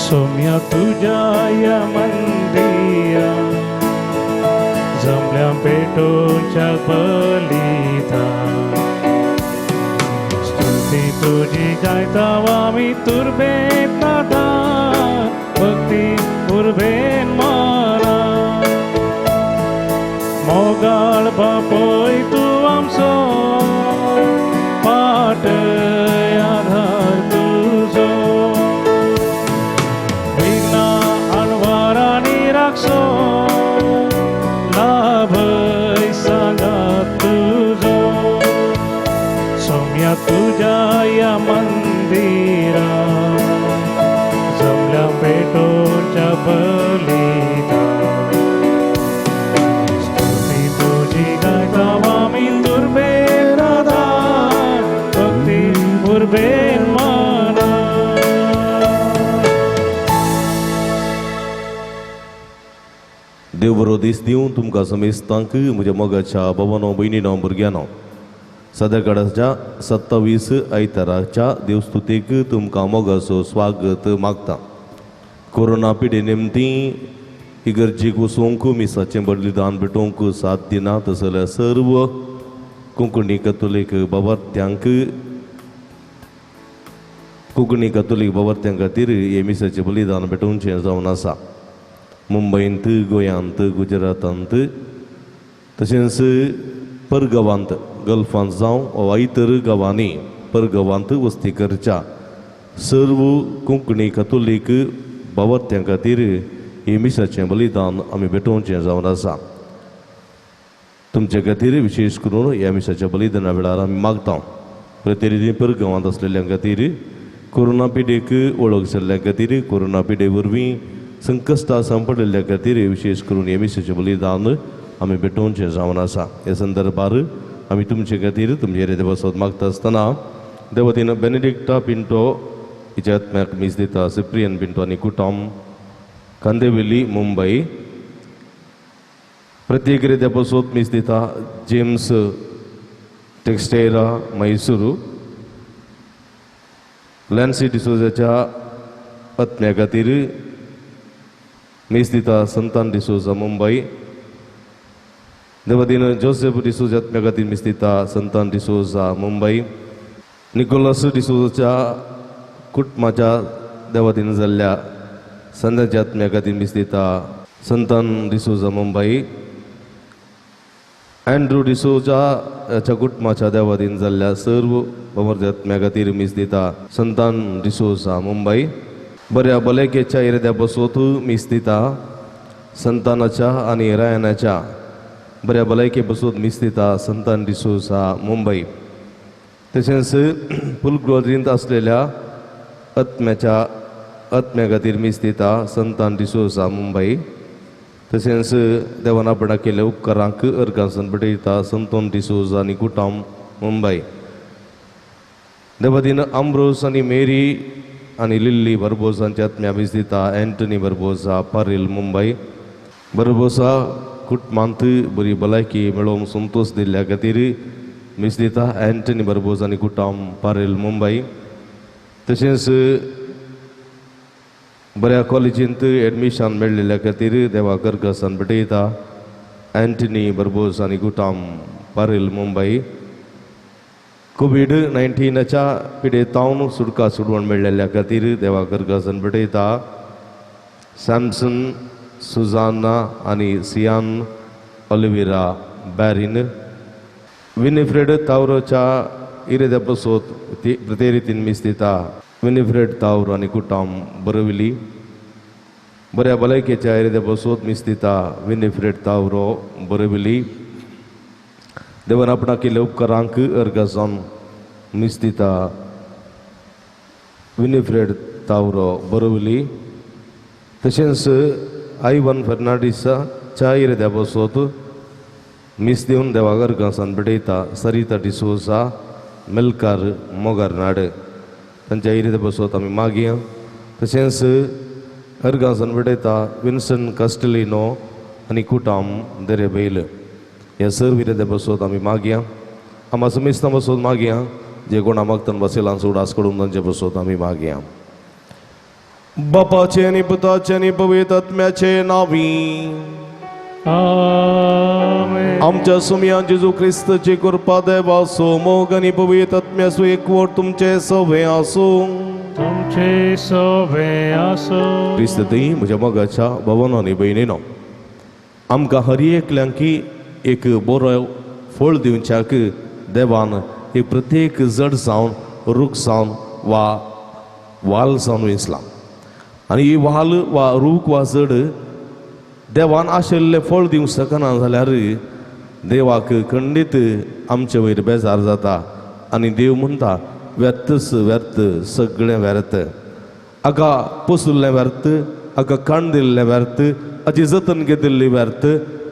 सौम्या तुझ्या या मंदिरा जमल्या पेटोच्या बलिदान स्तुती तुझी गायतावा मी तुर्बेत नादान भक्ती उर्बेन मारा मोगाळ बापोय तू आमचो पाट आधार तुझो लाभय सांगात तुझो सौम्या तुझ्या या मंदिरा जमल्या पेटोच्या बलिदान स्तुती तुझी गायतावा मी तुर्बेन आधार भक्ती उर्बेन माना. देव बरो दीस दिवं तुमकां समेस्तांक म्हज्या मोगाच्या भावांनो भयणींनो भुरग्यांनो सदाकाळच्या 27 आयताराच्या देवस्तुतेक तुमकां मोगाचो स्वागत मागता. कोरोना पिडे निमती इगर्जेक वचूंक मिसाचें बलिदान भेटोवंक साथ दिनात जाल्यार सर्व कोंकणी कॅथोलीक बाबार्थ्यांक खातीर हे मिसाचें बलिदान भेटोवचें जावन आसा. मुंबईंत गोंयांत गुजरातांत तशेंच परगांवांत गल्फांत जावं वा इतर गांवांनी परगांवांत वस्ती करच्या सर्व कोंकणी कॅथोलीक बाबार्थ्यां खातीर हे मिसाचें बलिदान आमी भेटोवचें जावन आसा. तुमचे खातीर विशेश करून ह्या मिसाच्या बलिदाना वेळार आमी मागता प्रतिनिधी परगांवांत आसलेल्या खातीर कोरोना पिडेक वळख जाल्ल्या खातीर कोरोना पिडे वरवीं संकश्टां सांपडलेल्या खातीर विशेष करून हे मिसाचें बलिदान आमी भेटोवचें जावन आसा. ह्या संदर्भार आमी तुमचे खातीर तुमचे हृदय बसत मागता आसतना देवतीन बेनेडिक्टा पिंटो हिच्या आत्म्याक मीस दिता. सिप्रियन पिंटो आनी कुटुंब कांदेवेली मुंबई. प्रत्येक हृदय बसत मीस दिता. जेम्स टेक्स्टेरा मैसूरू. लॅन्सी डिसोजाच्या आत्म्या खातीर मीस दिता. संतान डिसोजा मुंबई. देवतीन जोसेफ डिसोजा आत्म्या खातीर मीस दिता. संतान डिसोजा मुंबई. निकोलस डिसोजाच्या कुटुंबाच्या देवतीन जाल्ल्या संध्याच्या आत्म्या खातीर मीस दिता. संतान डिसोजा मुंबई. एंड्रू डिसोजाच्या कुटुंबाच्या देवतीन जाल्ल्या सर्व बाबार्थ्या आत्म्या खातीर मीस दिता. संतान डिसोजा मुंबई. बऱ्या भलायकेच्या हृदया बसोत मीस दिता. संतानाच्या आनी रायनाच्या बऱ्या भलायके बसोत मीस दिता. संतान डिसोजा मुंबई. तशेंच फुलग्रोजींत आसलेल्या आत्म्या खातीर मीस दिता. संतान डिसोजा मुंबई. तशेंच देवान आपणा केल्या उपकारांक अर्गासन भेटयता. संतोन डिसोजा आनी कुटुंब मुंबई. देवातीन आम्ब्रोस आनी मेरी आनी लिल्ली बर्बोसांच्या आत्म्या मीस दिता. एंटनी बर्बोसा पारील मुंबई. बर्बोसा कुटुंबांत बरी भलायकी मेळोवन संतोश दिल्ल्या खातीर मीस दिता. एंटनी बर्बोसा आनी कुटुंब पारील मुंबई. तशेंच बऱ्या कॉलेजींत एडमिशन मेळिल्ल्या खातीर देवाक अर्गासन भेटयता. एंटनी बर्बोसा आनी कुटुंब पारील मुंबई. कोविड-19च्या पिडेतावन सुटका सुडवण मेळिल्ल्या खातीर देवाक अर्गासन भेटयता. सॅमसन सुजाना आनी सियान ऑलिव्हेरा बॅरिन. विनिफ्रेड तावरोच्या हृदय बसोत ते रितीन मीस दिता. विनिफ्रेड तावर आनी कुटुंब बरविली. बऱ्या भलायकेच्या हृदय बसोत मीस दिता. विनिफ्रेड तावरो बरविली. देवान आपणा केल्या उपकारांक अर्गासन मीस दिता. विनिफ्रेड तावरो बरविली. तशेंच आयवन फर्नांडीसाच्या हृदया बसोत मीस देऊन देवागर घासान बेडयता सरिता डिसोजा मेलकार मोगार नाड तांच्या इरिते बसोत आमी मागया तशेंच अर्गासान बेडयता विन्सन कास्टेलिनो आनी कुटाम देरे बैल हे सर्व इरिते बसोत आमी मागया आम असं मिस्तां बसोत मागया जे कोण मागतना बसेलां उडास कडून तांचे बसोत आमी मागया बापाचे आनी पुताचे आनी पवित्र आत्म्याचे नावी आमेन. आमच्या सुमया जेजू ख्रिस्ताची कृपा देवासो मोग आनी पवित्र आत्म्याचो एकवट तुमचे सवे आसूं तुमचे सोबे आसो. क्रिस्त ती म्हज्या मोगाच्या भवनांनी भयणीनो आमकां हर एकल्यांकी एक बरो फळ दिवच्याक देवान एक प्रत्येक जड जावन रूख जावन वा वाल जावन वेंचला आनी ही वाल वा रूख वा जड देवान आशिल्लें फळ दिवंक शकना जाल्यार देवाक खंडीत आमचे वयर बेजार जाता आनी देव म्हणटा व्यर्थच व्यर्थ सगळें व्यर्थ हाका पसुल्लें व्यर्थ हाका काण दिल्लें व्यर्थ हाची जतन घेतिल्ली व्यर्थ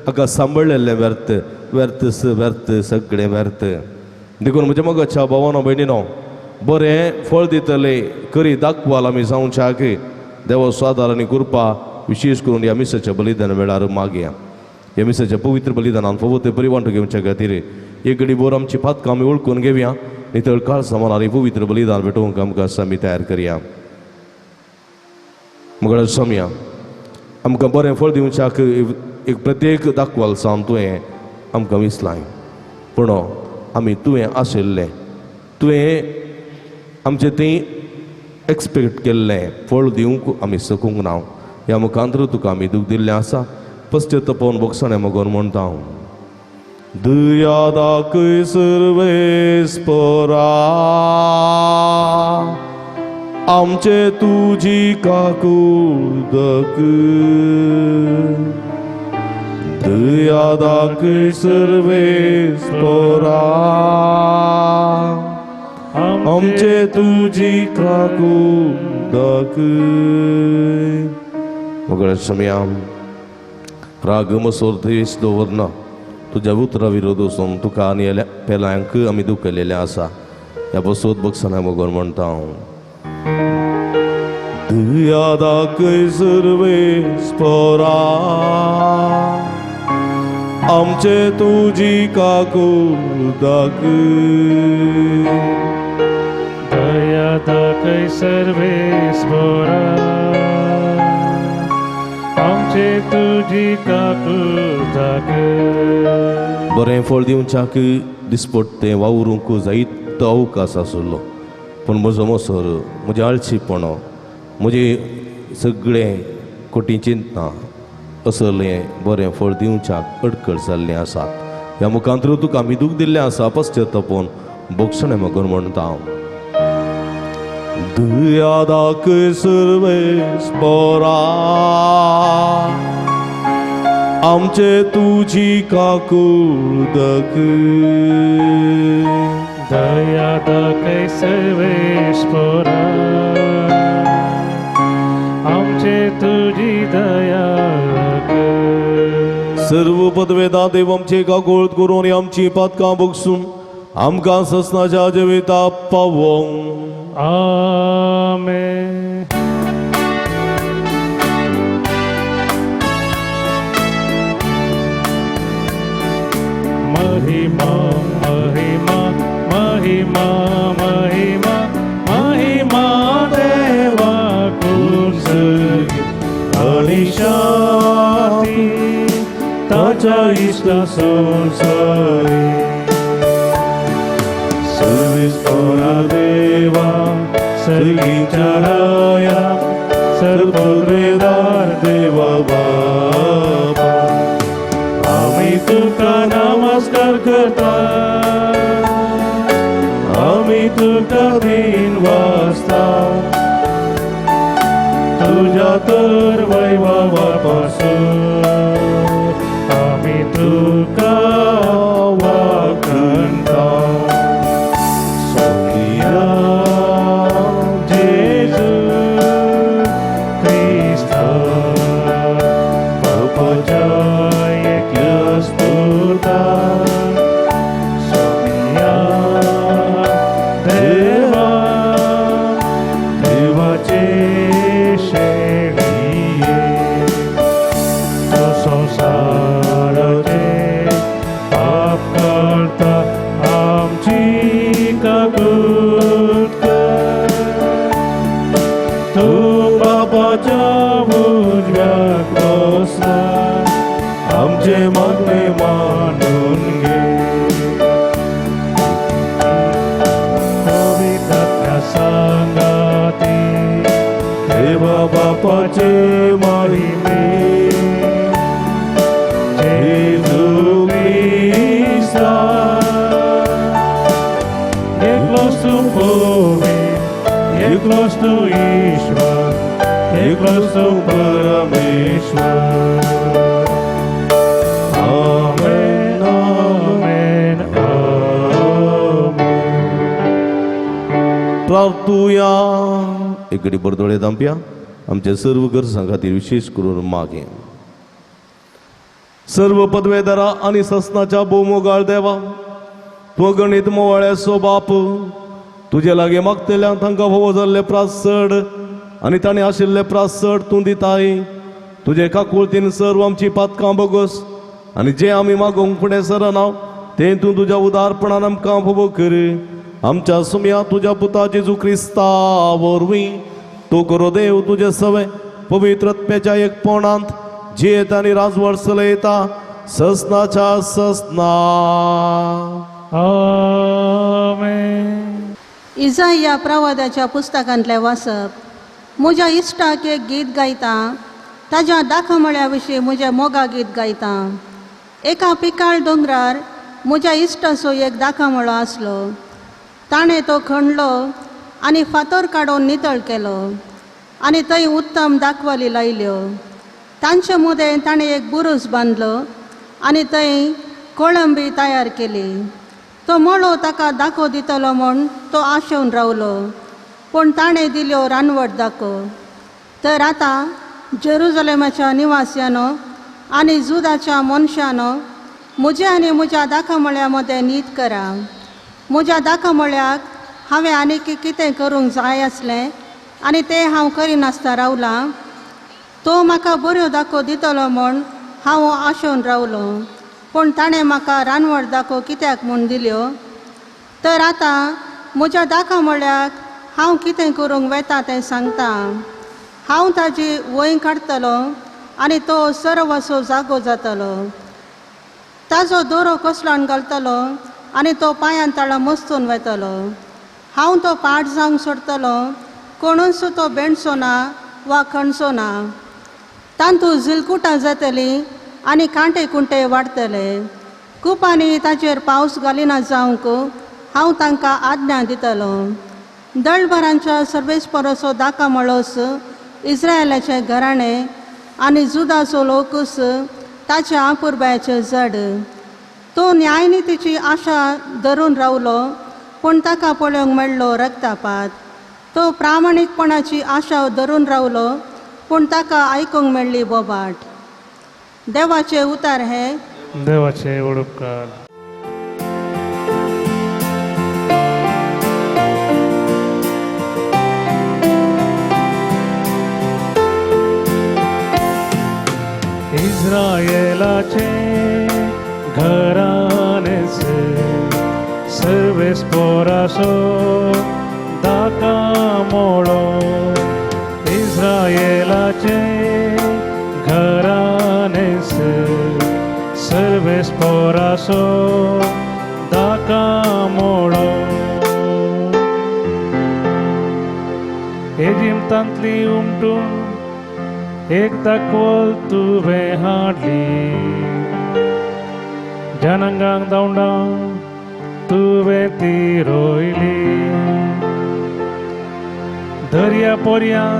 हाका सांबाळलेलें व्यर्थ व्यर्थच व्यर्थ सगळें व्यर्थ देखून म्हज्या मोगाच्या भावानो भयणीनो बरें फळ दितले करी दाखवाल आमी जावच्याक देवा स्वादार आनी कृपा विशेष करून ह्या मिसाच्या बलिदान वेळार मागया ह्या मिसाच्या पवित्र बलिदानान फवते परिवांट घेवच्या खातीर एक घडी बोर आमची पातकां आमी वळखून घेवया नितळ काळ समानारी पवित्र बलिदान भेटोवंक आमकां आमी तयार करया मुगळ समया आमकां बरें फळ दिवच्याक एक प्रत्येक दाखवाल सावन तुवें आमकां विसलाय पूण आमी तुवें आशिल्लें तुवें आमचें तें एक्सपेक्ट केल्लें फळ दिवंक आमी सकूंक ना ह्या मुखांतर तुका आमी दूख दिल्लें आसा पश्चातापोवन बोगसणें मोगोन म्हणटा हांव दया दाखय सर्वेस्परा आमचे तुजी काकूदक दया दाखय सर्वेस्परा आमचे तुजी काकूदक मोगळ्या समयां राग मसोर द्वेश दवरना तुज्या उतरा विरोध वचून तुका आनी पेलांक आमी दुखयलेलें आसा ह्या बसोत बगसना मोगोन म्हणटा हांव दया दाखय सर्वेस्परा आमचे तुजी काकूदक दया दाखय सर्वेस्परा आमचे तुजी काकूदक. बरें फळ दिवच्याक दिसपट्टें वावरूंक जायतो अवकाश आसलो पूण म्हजो मसोर म्हजें आळशीपण म्हजें सगळें कोटी चिंतना असलें बरें फळ दिवच्याक अडखळ जाल्लें आसा ह्या मुखांतर तुका आमी दूख दिल्लें आसा पश्चातापोवन बोगसणें मोगोन म्हणटा हांव दया दाखय सर्वेस्परा आमचे तुजी काकूदक दया दाखय सर्वेस्परा आमचे तुजी दया सर्व पदवेदा देव आमचे काकूळत करून आमची पातकां बगसून आमकां ससनाच्या जिविता पावोंक आमेन. महिमा महिमा महिमा महिमा महिमा देवा कुसगी आणि शांती ताच्या इष्टा संसारी सर्वेस्परा देवा सर्गीच्या राया सर्वपदवेदार देवा बापा आम्ही तुका नमस्कार करता आम्ही तुका दिन वाजता तुझ्या तर वैभवापासून आम्ही तुका वाखणता सोनिया जेजू ख्रिस्ता बापाच्या एकल्या स्तोता असतो परमेश्वर. आमेन, आमेन, आमेन. प्रार्थूया. एक घडी परतोळे थांबया. आमच्या सर्व गरजां खातीर विशेष करून मागे. सर्व पदवेदारा आणि ससनाच्या भोवमोगाळ देवा, तूं गणित मोवाळ्याचो बाप, तुजे लागीं मागतल्यांक तांकां फोव जाल्ले प्रासड आनी ताणें आशिल्ले प्रासड तूं दिताय. तुजे काकुळतीन सर्व आमची पातकां बोगस आनी जें आमी मागोवंक फुडें सरना तें तूं तुज्या उदारपणान आमकां फोव कर. आमच्या सुमया तुज्या पुता जेजू क्रिस्ता वरवीं तूं करो देव तुजे सवे पवित्रत्वेच्या एकपणांत जियेता आनी राजवट चलयता ससनाच्या ससना. आमेन. इजाया प्रवादाच्या पुस्तकांतलें वाचप. म्हज्या इश्टाक एक गीत गायता, ताज्या दाखमळ्या विशीं म्हजें मोगा गीत गायता. एका पिकाळ दोंगरार म्हज्या इश्टाचो एक दाखमळो आसलो. ताणें तो खणलो आनी फातर काडून नितळ केलो आनी थंय उत्तम दाखवाली लायल्यो. तांचे मदें ताणें एक बुरूस बांदलो आनी थंय कोळंबी तयार केली. तो मळो ताका दाखो दितलो म्हूण तो आशेवन रावलो, पूण ताणें दिल्यो रानवट दाखो. तर आतां जेरुजलेमाच्या निवास्यानो आनी जुदाच्या मनशानो, म्हजे आनी म्हज्या दाखमळ्या मदें न्हीद करा. म्हज्या दाखमळ्याक हांवें आनीक कितें करूंक जाय आसलें आनी तें हांव करिनासता रावलां. तो म्हाका बऱ्यो दाखो दितलो म्हूण हांव आशेवन रावलो, पूण ताणें म्हाका रानवट दाखो कित्याक म्हूण दिल्यो. तर आतां म्हज्या दाखमळ्याक हांव कितें करूंक वेता तें सांगता. हांव ताजी वय काडटलो आनी तो सरवासो जागो जातलो. ताजो दोरो कसलान घालतलो आनी तो पांयान ताळा मस्तून वेतलो. हांव तो पाट जावंक सोडटलो, कोणूच तो बेंडचो ना वा खणचो ना. तांतू झिलकुटां जातलीं आनी कांटे कुंटे वाडटले. कुपांनी ताचेर पावस घालिना जावंक हांव तांकां आज्ञा दितलो. दळभरांच्या सर्वेस्पराचो दाखमळोस इस्रायलाचें घराणें आनी जुदाचो लोकूस ताचे आपुरबायेचें जड. तो न्यायनितीची आशा धरून रावलो, पूण ताका पळोवंक मेळ्ळो रक्तापात. तो प्रामाणीकपणाची आशा धरून रावलो, पूण ताका आयकूंक मेळ्ळी बोबाट. देवाचे उतार हे. देवाचे उपकार. इस्रायेलाचे घराणेच सर्वेस्पराचो दाखमळो. इस्रायेलाचे घराणेच सर्वेस्पराचो दाखमळो. इजिप्तांतली उमटून एक दाखवल तुवें हाडली. जनांगांक धांवडावन तुवें ती रोयली. दर्या पर्यां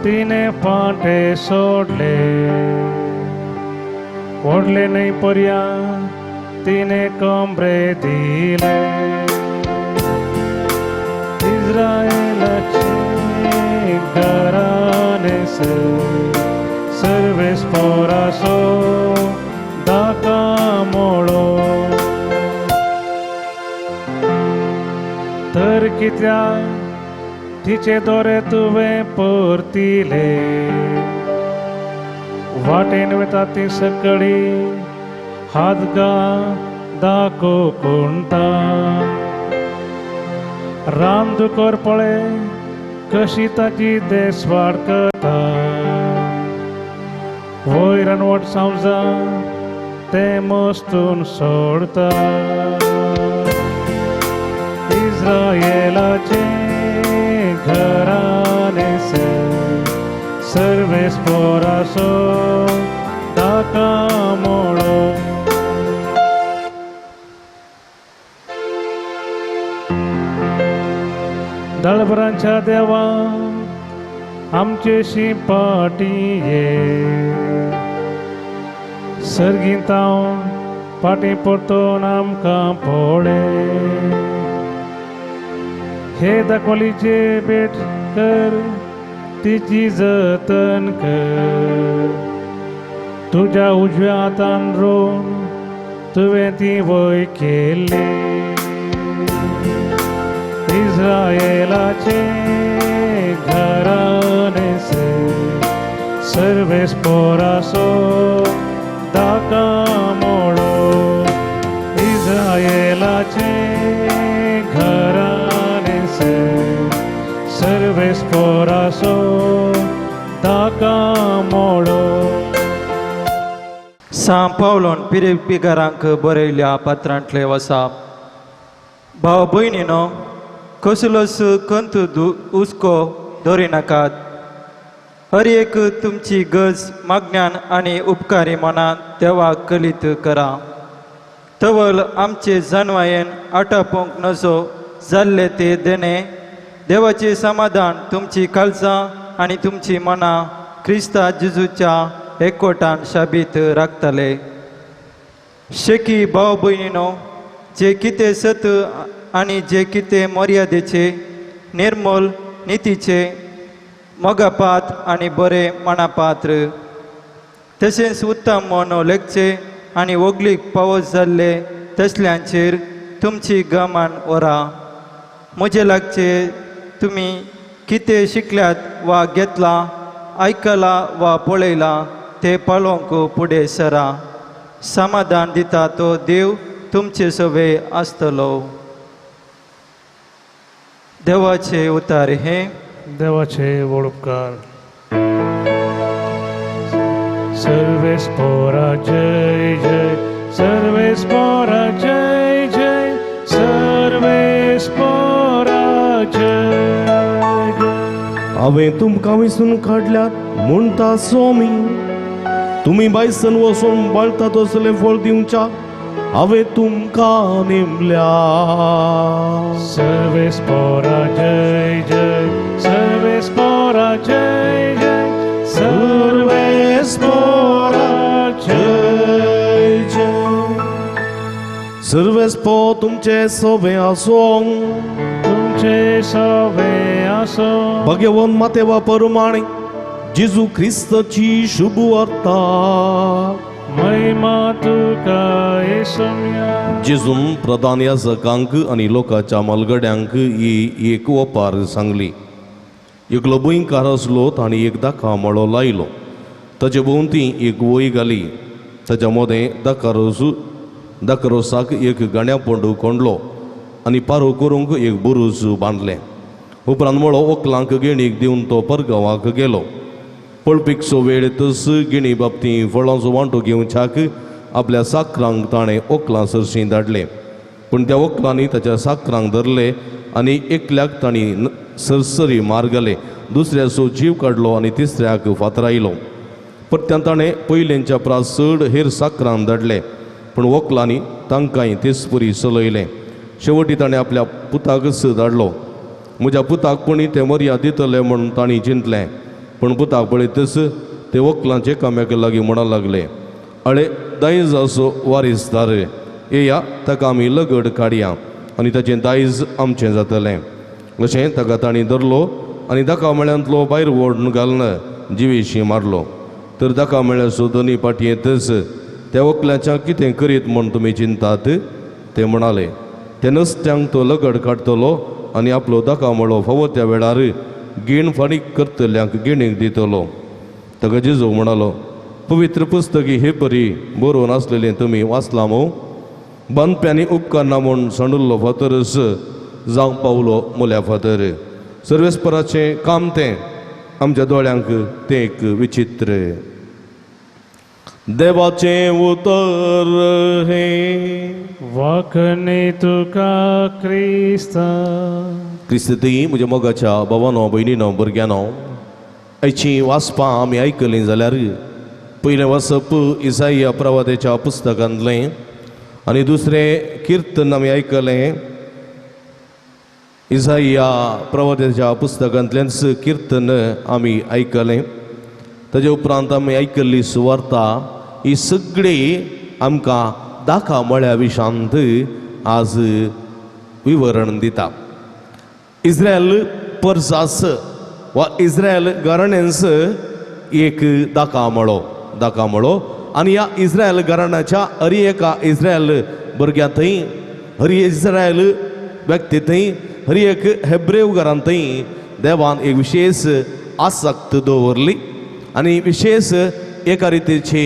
तिने पाटे सोडले. व्हडले न्हंय पर्यां तिने कमरे दिले. इस्रायेलाचे घराणेस सर्वेस्पराचो दाखमळो. तर कित्याक तिचे दोरे तुवें परतिले. वाटेन वता ती सकळी हातगा दाखो कोणता. रान दुकर पळे कशी ताची देसवाड करता. वय रानवट सावजा ते मस्तून सोडता. इस्रायेलाचे घराणेस सर्वेस्पराचो दाखमळो. दळभरांच्या देवा, आमचेशी पाटये सर्गींत हांव पाटी परतोन आमकां पळय हे दाखोलीचे भेट कर तिची जतन कर तुज्या उजव्या हातान रोवन तुवें ती वय केल्ली इस्रायेलाचे घराणेचे सर्वेस पोरासो दाका मोडो इस्रायेलाचे घराणेचे सर्वेस पोरासो दाका मोडो. सांब पावलोन पिरेपिकारांक बरयल्या पात्रांतले वसाप. भाव भयणीनो, कसलोच कंत हुस्को दवरिनाकात. हर एक तुमची गज मागण्यान आनी उपकारी मनात देवाक कलीत करा. तवल आमचे जानवायेन आटापूंक नजो जाल्ले ते देणे देवाचे समाधान तुमची काळजां आनी तुमची मनां क्रिस्ता जेजूच्या एकवटान शाबीत राखतले. शेकी भाव भयणीनो, जे कितें सत आनी जे कितें मर्यादेचे निर्मल नितीचे मोगापात आनी बरे मनापात्र तशेंच उत्तम मन लेखचे आनी वगलीक पावस जाल्ले तसल्यांचेर तुमची गमान वरा. म्हजे लागचे तुमी कितें शिकल्यात वा घेतला आयकला वा पळयला ते पालोवंक फुडें सरा. समाधान दिता तो देव तुमचे सवे आसतलो. देवाचे उतार हे. देवाचे वळपकार. सर्वेस पोरा जय जय सर्वेस पोरा जय जय सर्वेस पोरा जय जय. हांवें तुमकां विसरून काडल्यात म्हणटा स्वामी, तुमी बायसन वचून बाळटा तसलें फळ दिवच्या हांवें तुमकां नेमल्या. सर्वेस पोरा जय जय सर्वेस पोरा जय जय सर्वेस पोरा जय जय. सर्वेस पो तुमचे सोबे आसों तुमचे सवे आसो. भगवान मातेवा परमाणे जेजू ख्रिस्ताची शुभ वार्ता. महिमा तुका येसुम्या. जेजून प्रधान याजकांक आनी लोकांच्या मलगड्यांक ही एक ओपार सांगली. एकलो भयंकार आसलो ताणी एक दाखा मळो लायलो. ताचे भोंवती एक वय घाली. ताच्या मदें दाकारोसाक एक गण्या पोंडू कोंडलो आनी पारो करूंक एक बुरूज बांदलें. उपरांत मळो व्हंकलांक गेणीक दिवन तो परगांवाक गेलो. पळपीकचो वेळ येतच गिणी बाबतीं फळांचो वांटो घेवच्याक आपल्या साकरांक ताणें व्हंकलां सरशीं धाडलें. पूण त्या व्हंकलांनी ताच्या साकरांक धरले आनी एकल्याक तांणी सरसरी मार घाले, दुसऱ्याचो जीव काडलो आनी तिसऱ्याक फातरायलो. परत्यान ताणें पयलेंच्या प्रास चड हेर साकरांक धाडले, पूण व्हंकलांनी तांकांय तेचपरी चलयलें. शेवटी ताणें आपल्या पुताकच धाडलो. म्हज्या पुताक कोणी तें मर्याद दितले म्हूण तांणी चिंतलें. पूण पुताक पळयतच ते व्हंकलांचे काम्याक लागीं म्हणा लागले, अळे दायज असो वारीसदार, येया ताका आमी लगड काडया आनी ताचें दायज आमचें जातलें. अशें ताका तांणी धरलो आनी दाका मेळ्यांतलो भायर व्हरून घालन जिवेशी मारलो. तर दाका मेळ्याचो दोनी पाटी येतच त्या व्हंकल्याच्या कितें करीत म्हूण तुमी चिंतात? ते म्हणाले, ते नुस्त्यांक तो लगड काडटलो आनी आपलो दाका मळो फावो त्या वेळार गेण फारीक करतल्यांक गेणीक दितलो. ताका जेजू म्हणालो, पवित्र पुस्तकी हे परी बरोवन आसलेलें तुमी वाचलां मो? बांदप्यांनी उपकारना म्हूण सांडुल्लो फातरच जावंक पावलो मोल्या फातर. सर्वेस्पराचें काम तें आमच्या दोळ्यांक तें एक विचित्र. देवाचें उतर हे. वाकणे तुका क्रिस्ता. क्रिस्ती म्हज्या मोगाच्या भावानो भयणीनो भुरग्यानो, आयची वाचपां आमी आयकलीं जाल्यार पयलें वाचप इसाया प्रवादेच्या पुस्तकांतलें आनी दुसरें किर्तन आमी आयकलें इसाया प्रवाद्याच्या पुस्तकांतल्यानच कीर्तन आमी आयकलें. ताजे उपरांत आमी आयकल्ली सुवार्ता ही सगळी आमकां दाखा मळ्या विशांत आज विवरण दिता. इस्रायल परसास वा इस्रायल घराण्यांस एक दाखा मळो आनी ह्या इस्रायल घराण्याच्या हर एका इस्रायल भुरग्या थंय हर इस्रायल व्यक्ती थंय हर एक हेब्रेव घरान थंय देवान एक विशेष आसक्त दवरली आनी विशेष एका रितीची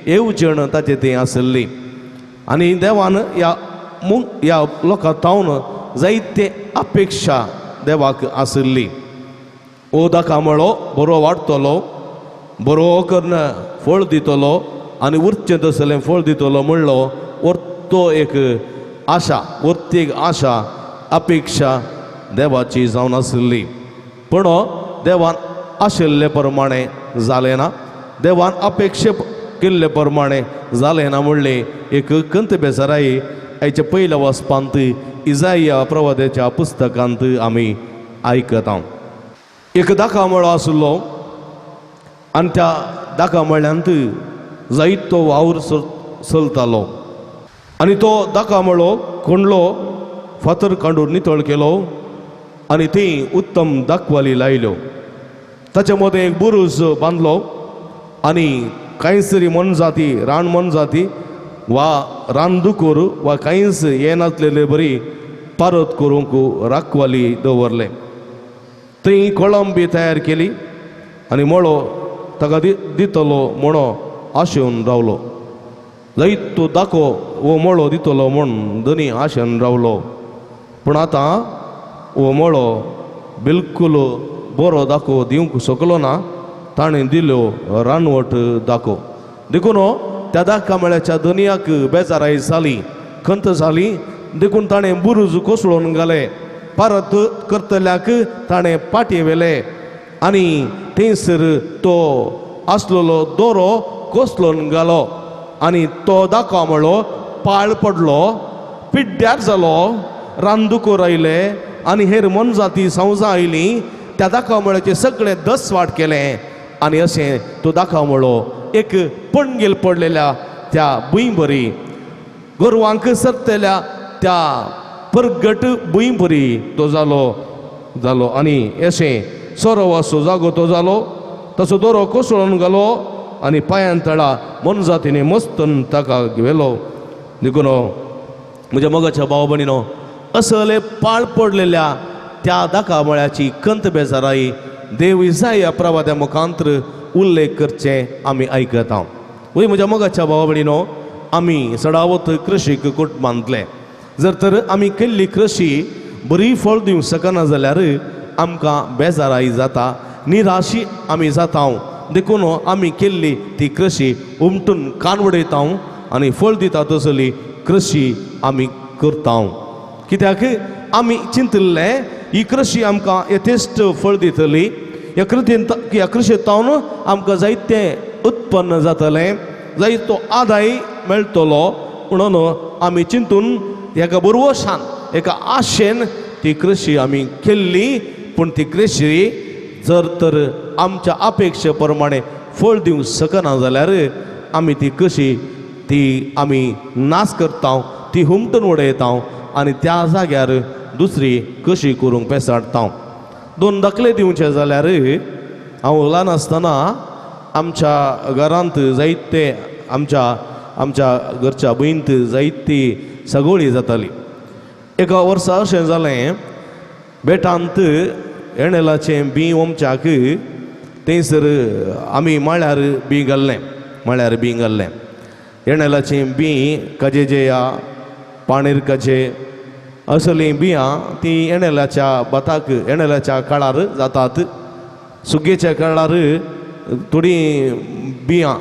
येवजण ताचे थंय आसली. आनी देवान ह्या लोकां तावन जायते अपेक्षा देवाक आसली. ओ दाखा मळो बरो वाडटलो, बरो करून फळ दितलो आनी उरचें तसलें फळ दितलो म्हणलो तो एक आशा एक आशा अपेक्षा देवाची जावन आसली. पूण देवान आशिल्ले प्रमाणे जालें ना. देवान अपेक्षा केल्ले प्रमाणे जालें ना म्हणले एक कंत बेसाराई आयच्या पयल्या वचपांत इसाया प्रवाद्याच्या पुस्तकांत आमी आयकता. एक दाखा मळो आसलो आनी त्या दाखा मळ्यांत जायतो वावर चलतालो आनी तो दाखा मळो कोंडलो फातर काडून नितळ केलो आनी थंय उत्तम दाखवाली लायल्यो. ताचे मदें एक बुरूज बांदलो आनी कांयच तरी मनजाती रान मनजाती वा रानदुकर वा कांयच हे नासलेले बरी पारत करूंक राखवाली दवरले. थंय कोळंब बी तयार केली आनी मळो ताका दितलो म्हणो आशेवन रावलो. जायतो दाखो हो मळो दितलो म्हूण दोनी आशेन रावलो. पूण आतां हो मळो बिलकूल बरो दाखो दिवंक शकलो ना. ताणें दिल्यो रानवट दाखो देखून त्या दाखा मळ्याच्या दोनयाक बेजाराय जाली, खंत जाली. देखून ताणें बुरूज कोसळून घाले. पारत करतल्याक ताणें पाटी व्हेले आनी थंयसर तो आसलेलो दोरो कोसळून घालो आनी तो दाखो मळो पाळ पडलो, पिड्ड्यार जालो. रानदुकर आयले आनी हेर मनजाती संवसां आयलीं. त्या दाखा मळ्याचे सगळें दसवाट केलें आनी अशें तो दाखा मळो एक पणगेल पडलेल्या त्या भुंय बरी गोरवांक सरतल्या त्या परगट भुंय बरी तो जालो आनी अशें सोरो वासो जागो तो जालो. तसो दोरो कोसळून घालो आनी पांयां तळा मनजातीने मस्तन ताका व्हेलो. देखून म्हज्या मोगाच्या भाव भयणीनो, असले पाळ पडलेल्या त्या दाखा मळ्याची कंत बेजाराई देव इसाया प्रवाद्या मुखांतर उल्लेख करचे आमी आयकता. वय म्हज्या मोगाच्या भाव भयणीनो, आमी सडावत कृशीक कुटुंबांतले जर तर आमी केल्ली कृशी बरी फळ दिवंक शकना जाल्यार आमकां बेजाराई जाता, निराशी आमी जाता. देखून आमी केल्ली ती कृशी उमटून कान उडयता आनी फळ दिता तसली कृशी आमी करता. कित्याक आमी चिंतले ही कृशी आमकां यथेश्ट फळ दितली. ह्या कृशेंत तावन आमकां जायतें उत्पन्न जातलें, जायतो आदाय मेळटलो म्हणून आमी चिंतून एका बरवशान एका आशेन ती कृशी आमी केल्ली. पूण ती कृशी जर तर आमच्या अपेक्षे प्रमाणे फळ दिवंक शकना जाल्यार आमी ती कृशी आमी नाश करता, ती हुमटून उडयता आनी त्या जाग्यार दुसरी कशी करूंक पेसाडटा. दोन दाखले दिवचे जाल्यार हांव ल्हान आसतना आमच्या घरांत जायते आमच्या घरच्या भुंयत जायती सगोळी जाताली. एका वर्सा अशें जालें, बेटांत एणेलाचें बी ओमच्याक थंयसर आमी माळ्यार बी घाल्लें. एणेलाचें बी काजेजेया पाणीर काजे असलीं बियां ती एणेलाच्या काळार जातात. सुगेच्या काळार थोडीं बियां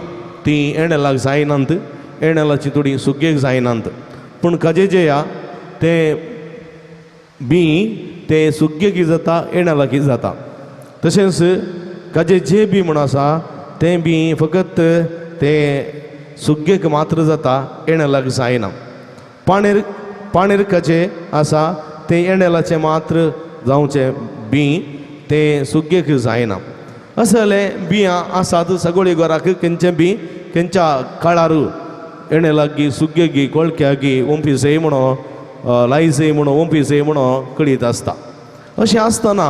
ती एणेलाक जायनात, एणेलाची थोडीं सुगेक जायनात. पूण काजेजेया ते बी ते सुगेकी जाता, एणेलाकी जाता. तशेंच काजेजे बी म्हूण आसा तें बी फकत ते सुगेक मात्र जाता, एणेलाक जायना. पाणीर काजे आसा ते एणेलाचे मात्र जावचें बी तें सुग्गेक जायना अशें जालें बियां आसात सगळी घराक खंयचें बी खंयच्या काळार एणे लागीं सुग्गेगी कोळक्यागी ओंपी सय म्हणो लायजय म्हणो ओंपी सय म्हणो कळीत आसता अशें आसतना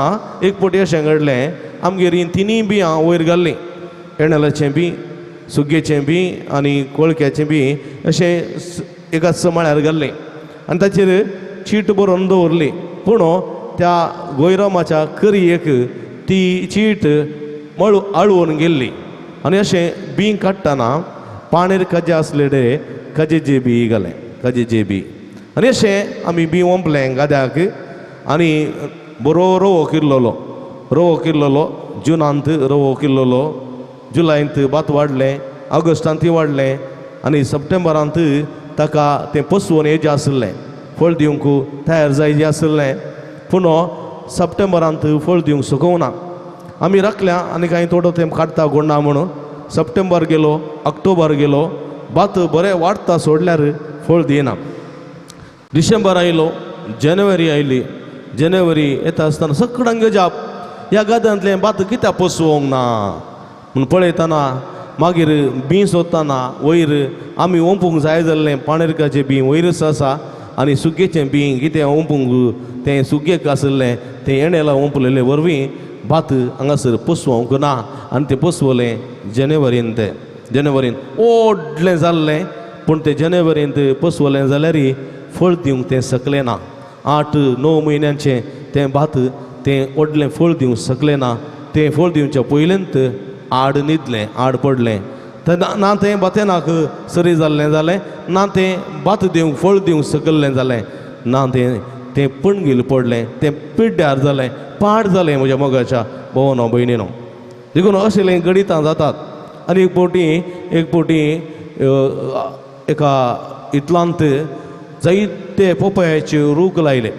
एक फावटी अशें घडलें आमगेर ही तिनूय बियां वयर घाल्लीं एणेलाचें बी सुग्गेचें बी आनी कोळक्याचें बी अशें एकाच माळ्यार घाल्लें आनी ताचेर चीट बरोवन दवरली पूण त्या गोयरामाच्या करयेक ती चीट आळवून गेल्ली आनी अशें बी काडटना पाणेर काजे आसलेले काजेचे बी घालें काजेचे बी आनी अशें आमी बी ओंपलें गाद्याक आनी बरो रवो किल्लोलो जुनांत रवो किल्लोलो जुलायंत भात वाडलें ऑगस्टांत वाडलें आनी सप्टेंबरांत ताका तें पसवून येजें आसलें फळ दिवंक तयार जायचें आसलें पूण सप्टेंबरांत फळ दिवंक सुकोवना आमी राखल्या आनी कांय थोडो तेंप काडटा गोडना म्हणून सप्टेंबर गेलो ऑक्टोबर गेलो भात बरें वाडटा सोडल्यार फळ दिना डिसेंबर आयलो जानेवारी आयली जानेवारी येता आसतना सगळ्यांक जाप ह्या गाद्यांतलें भात कित्याक पसवोंक ना म्हूण पळयतना मागीर बी सोदतना वयर आमी ओंपूंक जाय जाल्लें पाणेरकाचें बी वयरच आसा आनी सुग्गेचें बी कितें ओंपूंक तें सुग्गेक आसलें तें एणेला ओंपलेलें वरवीं भात हांगासर पसवोंक ना आनी तें पसवलें जानेवारींत व्हडलें जाल्लें पूण तें जानेवारींत पसवलें जाल्यार फळ दिवंक तें सकलें ना 8-9 म्हयन्यांचें तें भात तें व्हडलें फळ दिवंक सकलें ना तें फळ दिवच्या पयलींत आड न्हिदलें आड पडलें ना तें भातेनाक सरी जाल्लें जालें ना तें भात दिवंक फळ दिवंक सकल्लें जालें ना तें पणगील पडलें तें पिड्ड्यार जालें पाड जालें म्हज्या मोगाच्या भोवनो भयणीनो देखून अशें गणितां जातात आनी एक फावटी एका इतलांत जायते पोपायाचे रूख लायले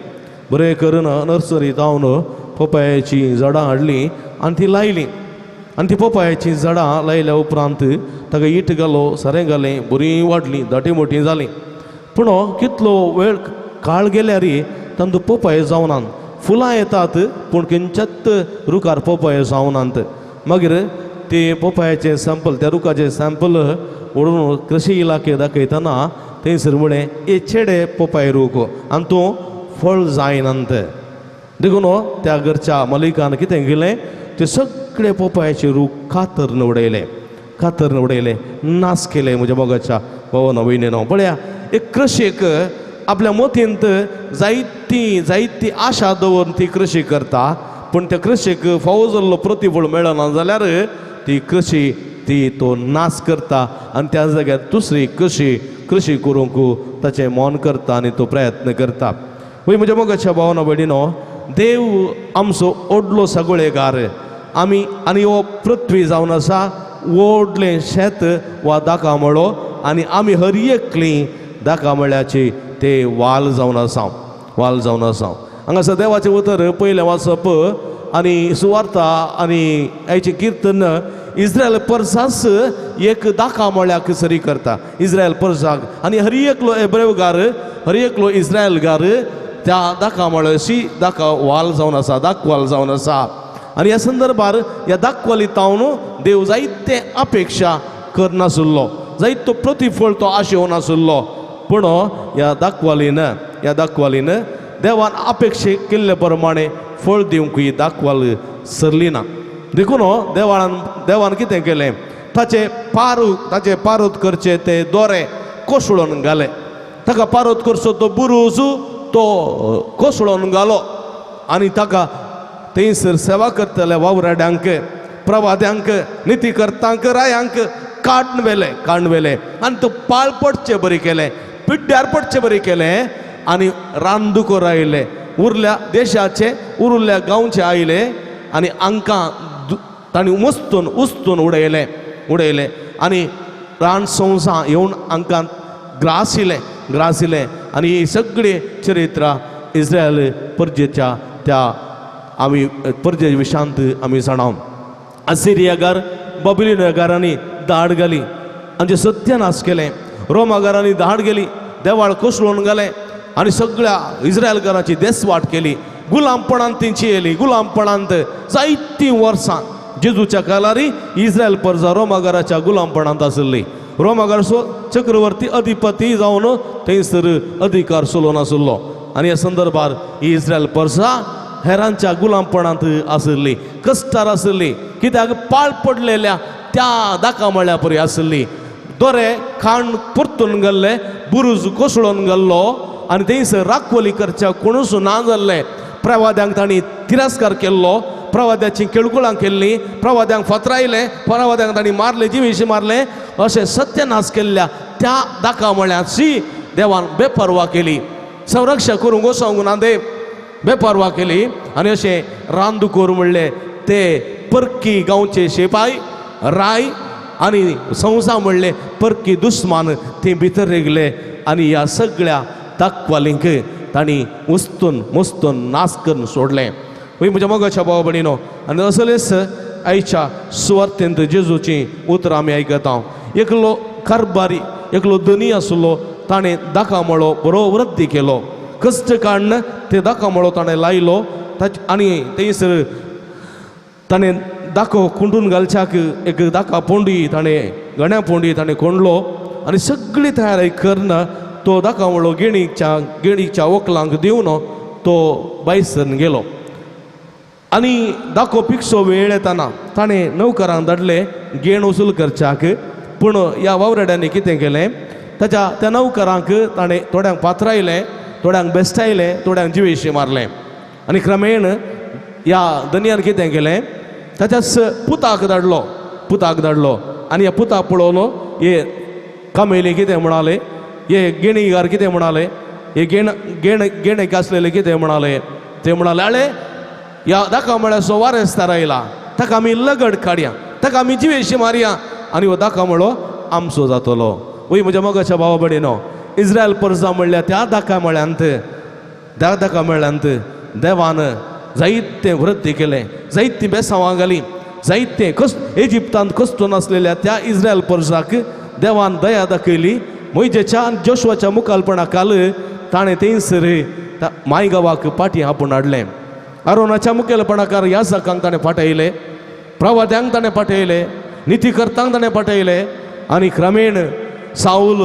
बरें करून नर्सरी जावन पोपायाची झाडां हाडलीं आनी ती लायलीं आनी ती पोपायाची झाडां लायल्या उपरांत ताका इट घालो सारें घालें बरीं वाडलीं दाटी मोटीं जालीं पूण कितलो वेळ काळ गेल्यार तांतूं पोपाय जावनात फुलां येतात पूण खंयच्याच रुखार पोपाय जावनात मागीर ते पोपायाचें सॅम्पल त्या रुखाचें सॅम्पल व्हरून कृषी इलाके दाखयतना थंयसर म्हळें ए चेडे पोपाय रूख आनी तूं फळ जायनांत देखून त्या घरच्या मालिकान कितें केलें ते सगळे पोपायाचे रूख कातरन उडयले नाश केले म्हज्या मोगाच्या भोवनो भयणीनो पळया एक कृषीक आपल्या मोतींत जायती आशा दवरून ती कृषी करता पूण त्या कृषीक फावो जाल्लो प्रतिफळ मेळना जाल्यार ती कृषी तो नाश करता आनी त्या जाग्यार दुसरी कृषी करूंक ताचें मन करता आनी तो प्रयत्न करता वय म्हज्या मोगाच्या भावना भयणीनो देव आमचो व्हडलो सगळेकार आमी आनी हो पृथ्वी जावन आसा व्हडलें शेत वा दाकामळो आनी आमी हर एकलीं दाकामळ्याची ते वाल जावन आसा हांगासर देवाचें उतर पयलें वाचप आनी सुवार्ता आनी हाचें कीर्तन इस्रायल परसास एक दाकामळ्याक सरी करता इस्रायल परसाक आनी हर एकलो इस्रायलगार त्या दाकामळ्याची दाखवाल जावन आसा आनी ह्या संदर्भार ह्या दाखवालितावन देव जायते अपेक्षा करनासलो जायतो प्रतिफळ तो आशेवं नासलो पूण ह्या दाखवालीन देवान अपेक्षा केल्ले प्रमाणे फळ दिवंक ही दाखवाल सरली ना देखून देवान कितें केलें ताचे पारूत करचे ते दोरे कोसळोन घाले ताका पारूत करचो तो बुरूज तो कोसळोन घालो आनी ताका थंयसर सेवा करतल्या वावराड्यांक प्रवाद्यांक नितीकर्तांक रायांक काडून व्हेले आनी तो पाळ पडचे बरें केलें पिड्ड्यार पडचे बरें केलें आनी रानदुकर आयले उरल्या देशाचे उरल्या गांवचे आयले आनी हांकां तांणी उस्तून उडयले आनी रान संवसां येवन हांकां ग्रासिले आनी ही सगळी चरित्रां इस्रायल परजेच्या त्या आमी परजे विशांत आमी जाणाव असिरियागार बाबिलोनियागारांनी दाड घाली आनी सत्यानाश केलें रोमागारांनी दाड गेली देवाळ कोसळून घालें आनी सगळ्या इस्रायलकारांची देसवाट केली गुलामपणांत तेंची येयली गुलामपणांत जायतीं वर्सां जेजूच्या कालार इस्रायल परजा रोमागाराच्या गुलामपणांत आसली रोमागारचो चक्रवर्ती अधिपती जावन थंयसर अधिकार चलोवन आसलो आनी ह्या संदर्भात इस्रायल परजा हेरांच्या गुलामपणांत आसली कश्टार आसली कित्याक पाळ पडलेल्या त्या दाखा मळ्या परी आसली दोरे खाण परतून गेल्ले बुरूज कोसळून गेल्लो आनी थंयसर राखवली करच्या कोणूच ना जाल्ले प्रवाद्यांक तांणी तिरस्कार केल्लो प्रवाद्याची केळकुळां केल्ली प्रवाद्यांक फातरायले प्रवाद्यांक तांणी मारले जिवेशी मारले अशें सत्यनाश केल्ल्या त्या दाखा मळ्याची देवान बेपरवा केली संरक्षण करूंक वचोंक ना देव बेपरवा केली आनी अशें रानदुकोर म्हणले ते परकी गांवचे शेपाय राय आनी संवसा म्हणले परकी दुस्मान ते भितर रेगले आनी ह्या सगळ्या दाखवालींक तांणी उस्तून मुस्तून नाश करून सोडलें वय म्हज्या मोगाच्या भाव भयणीनो आनी असलेच आयच्या सुवार्थेंत जेजूची उतरां आमी आयकता एकलो कारबारी एकलो धनी आसलो ताणें दाखा मळो बरो वृद्धी केलो कश्ट काडन ते दाखा मळो ताणें लायलो आनी थंयसर ताणें दाखो कुंडून घालच्याक एक दाखा पोंडी ताणें गण्या पोंडी ताणें कोंडलो आनी सगळी तयारी करना तो दाखा मळो गेणीच्या व्हंकलांक दिवन तो बायसन गेलो आनी दाखो पिकसो वेळ येताना ताणें नौकरांक धाडले गेण वसूल करच्याक पूण ह्या वावरेड्यांनी कितें केलें त्या नौकरांक ताणें थोड्यांक पात्रायलें थोड्यांक बेश्टायलें थोड्यांक जिवेशी मारलें आनी क्रमेण ह्या धनयान कितें केलें ताच्याच पुताक धाडलो आनी ह्या पुताक पळोवलो हे कामेली कितें म्हणाले हे गेणीगार कितें म्हणाले हे गेणेक आसलेले कितें म्हणाले ते म्हणाले आळे ह्या दाखा मळ्याचो वारेस्तार आयला ताका आमी लगड काडया ताका आमी जिवेशी मारया आनी हो दाखा मळो आमचो जातलो वय म्हज्या मोगाच्या भावा भयणीनो इस्रायल परजा म्हणल्या त्या दाखा मळ्यांत देवान जायतें वृद्धी केलें जायतीं बेसांवां घालीं जायतें इजिप्तांत कश्टून आसलेल्या त्या इस्रायल परजाक देवान दया दाखयली मोइजेच्या आनी जोशुआच्या मुखालपणा काल ताणें थंयसर माय गांवाक पाटी आपूण हाडलें आरोनाच्या मुखेलपणाकार याजकांक ताणें फाटयले प्रवाद्यांक ताणें फाटयले नितीकर्तांक ताणें फाटयले आनी क्रमेण साऊल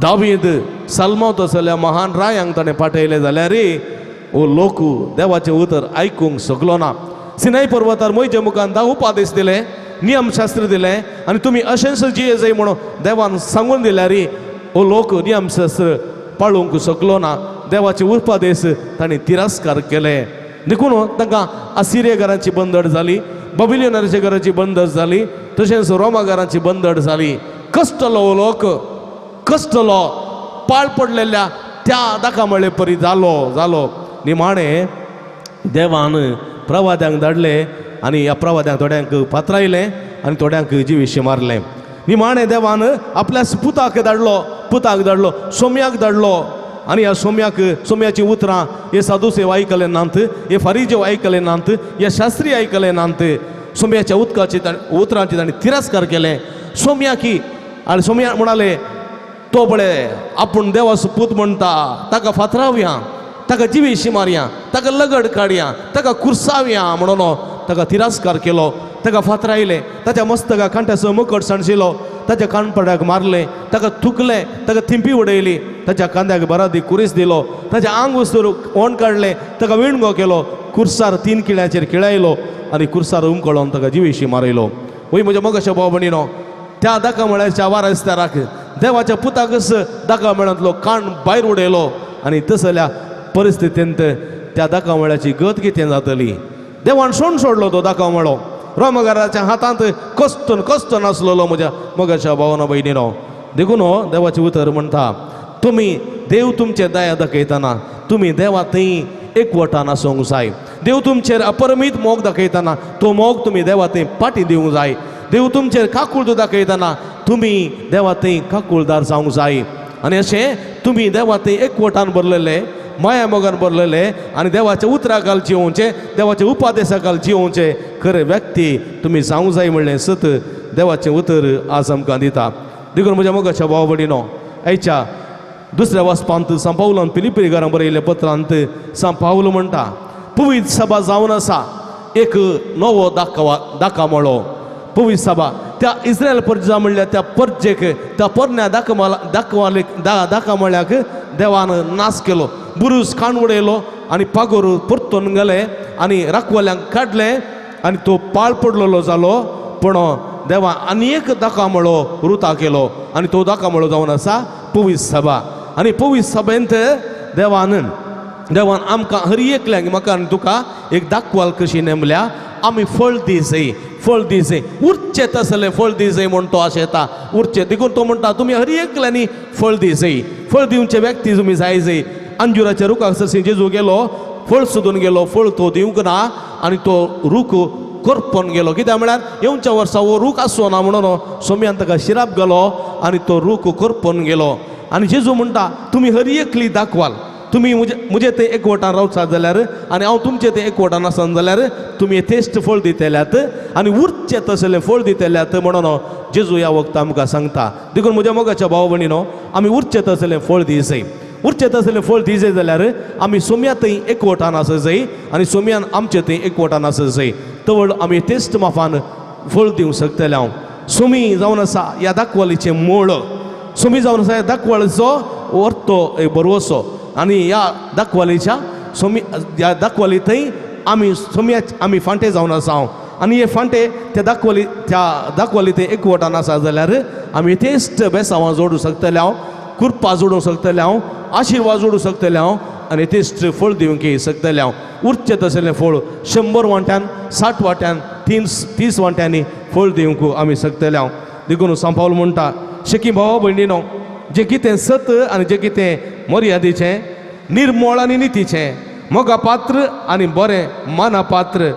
दावीद सलमत असल्या महान रायांक ताणें फाटयले जाल्यार ओ लोक देवाचें उतर आयकूंक शकलो ना सिनाय पर्वतार मोइजे मुखान 10 उपादेश दिले नियमशास्त्र दिले आनी तुमी अशेंच जिये जाय म्हणून देवान सांगून दिल्यार ओ लोक नियमशास्त्र पाळूंक शकलो ना देवाचे उपादेश ताणें तिरस्कार केले देखून तांकां असिरियेकारांची बंदड जाली बबिलोनाच्या घराची बंदड जाली तशेंच रोमागारांची बंदड जाली कश्टलो लोक कश्टलो पाळ पडलेल्या त्या दाखा मळे परी जालो निमाणें देवान प्रवाद्यांक धाडले आनी ह्या प्रवाद्यांक थोड्यांक पात्रायले आनी थोड्यांक जिवेशी मारले निमाणें देवान आपल्या पुताक धाडलो सोम्याक धाडलो आनी ह्या सोम्याची उतरां हे साधुसेव आयकले नात हे फारिजेव आयकले नात हे शास्त्री आयकले नात सोम्याच्या उतरांची ताणें तिरस्कार केलें आनी सोम्या म्हणाले तो बळे आपूण देवाचो पूत म्हणटा ताका फातरावया ताका जिवेशी मारया ताका लगड काडया ताका कुर्सावया म्हणून ताका तिरस्कार केलो ताका फातरायले ताच्या मस्तका कांट्याचो मुकट सांडशिलो ताच्या कानपड्याक मारले ताका थुकले ताका थिंपी उडयली ताच्या कांद्याक बरादी कुरीस दिलो ताच्या आंग वस्तूर ओण काडले ताका विणगो केलो कुर्सार 3 किळ्याचेर किळायलो आनी कुर्सार उमकळोन ताका जिवेशी मारयलो वय म्हज्या मोगाच्या भाव भयणीनो त्या दाखा मळ्याच्या वारेस्ताराक देवाच्या पुताकच दाखा मळ्यांतलो काण भायर उडयलो आनी तसल्या परिस्थितींत त्या दाखा मळ्याची गत कितें जातली देवान सोडलो तो दाखा मळो रोमगाराच्या हातांत कस्तो नासलेलो म्हज्या मोगाच्या भावानो भयणीनो देखून देवाचे उतर म्हणटा तुमी देव तुमचे दया दाखयतना तुमी देवा थंय एकवटान आसूंक जाय देव तुमचेर अपरमीत मोग दाखयतना तो मोग तुमी देवा थंय पाटी दिवंक जाय देव तुमचेर काकूळ दाखयतना तुमी देवा थंय काकूळदार जावंक जाय आनी अशें तुमी देवा थंय एकवटान भरलेले माया मोगान भरलेले आनी देवाच्या उतराकाल जिवोवचे देवाच्या उपादेशाकाल जिवोवचे खरे व्यक्ती तुमी जावंक जाय म्हणलें सत देवाचें उतर आज आमकां दिता देखून म्हज्या मोगाच्या भाव भयणीनो आयच्या दुसऱ्या वाचपांत सा पावलान फिलिपिकारांक बरयल्ल्या पत्रांत सा पावल म्हणटा पवित्र सभा जावन आसा एक नवो दाखमाळो पवित्र सभा त्या इस्रायल परजा म्हणल्या त्या परजेक त्या परण्या दाखमाळ्याक देवान नाश केलो बुरूस काण उडयलो आनी पागोर परतून गेले आनी राखवाल्यांक काडले आनी तो पाळ पडलेलो जालो पण देवा आनी एक दाखमाळो रुता केलो आनी तो दाखमाळो जावन आसा पवित्र सभा आनी पवित्र सभेंत देवान आमकां हर एकल्यांक म्हाका आनी तुका एक दाखवाल कशी नेमल्या आमी फळ दिसय फळ दिसय उरचे तसले फळ दिसय म्हण तो आशेता उरचे देखून तो म्हणटा तुमी हर एकल्यांनी फळ दिसय फळ दिवचे व्यक्ती तुमी जाय अंजुराच्या रुखाक ससी जेजू गेलो फळ सोदून गेलो फळ तो दिवंक ना आनी तो रूख करपोन गेलो कित्याक म्हळ्यार येवच्या वर्सा हो रूख आसचो ना म्हणून सोम्यान ताका शिराप गेलो आनी तो रूख करपोन गेलो आनी जेजू म्हणटा तुमी हर एकली दाखवाल तुमी मुजे ते एकवटान रावतात जाल्यार आनी हांव तुमचे ते एकवटान आसन जाल्यार तुमी तेस्ट फळ दितल्यात आनी उरचे तसले फळ दितल्यात म्हणून जेजू ह्या वखदां आमकां सांगता देखून म्हज्या मोगाच्या भाव भयणीनो आमी उरचे तसले फळ दिसय उरचे तसले फळ दिसय जाल्यार आमी सोम्या थंय एकवटान आसत जाय आनी सोम्यान आमचे थंय एकवटान आसत जाय तवळ आमी तेस्ट माफान फळ दिवंक शकतले हांव सोमी जावन आसा ह्या दाखवालीचें मूळ सोमी जावन आसा ह्या दाखवालीचो अर्थ बरोवचो आनी ह्या दाखवालीच्या सोमी ह्या दाखवाली थंय आमी फांटे जावन आसा हांव आनी हे फांटे त्या दाखवाली थंय एकवटान आसा जाल्यार आमी तेस्ट बेसांवां जोडूंक शकतले हांव कुरपा जोडूंक शकतले हांव आशिर्वाद जोडूंक शकतले हांव आनी तेस्ट फळ दिवंक शकतले हांव उरचे तसलें फळ 100 वांट्यान 60 वांट्यान 30 वांट्यांनी फळ दिवंक आमी शकतले हांव देखून सा पावल म्हणटा शेकी भाव भयणीनो जें कितें सत आनी जें कितें मर्यादेचें निर्मळ आनी नितीचें मोगा पात्र आनी बरें माना पात्र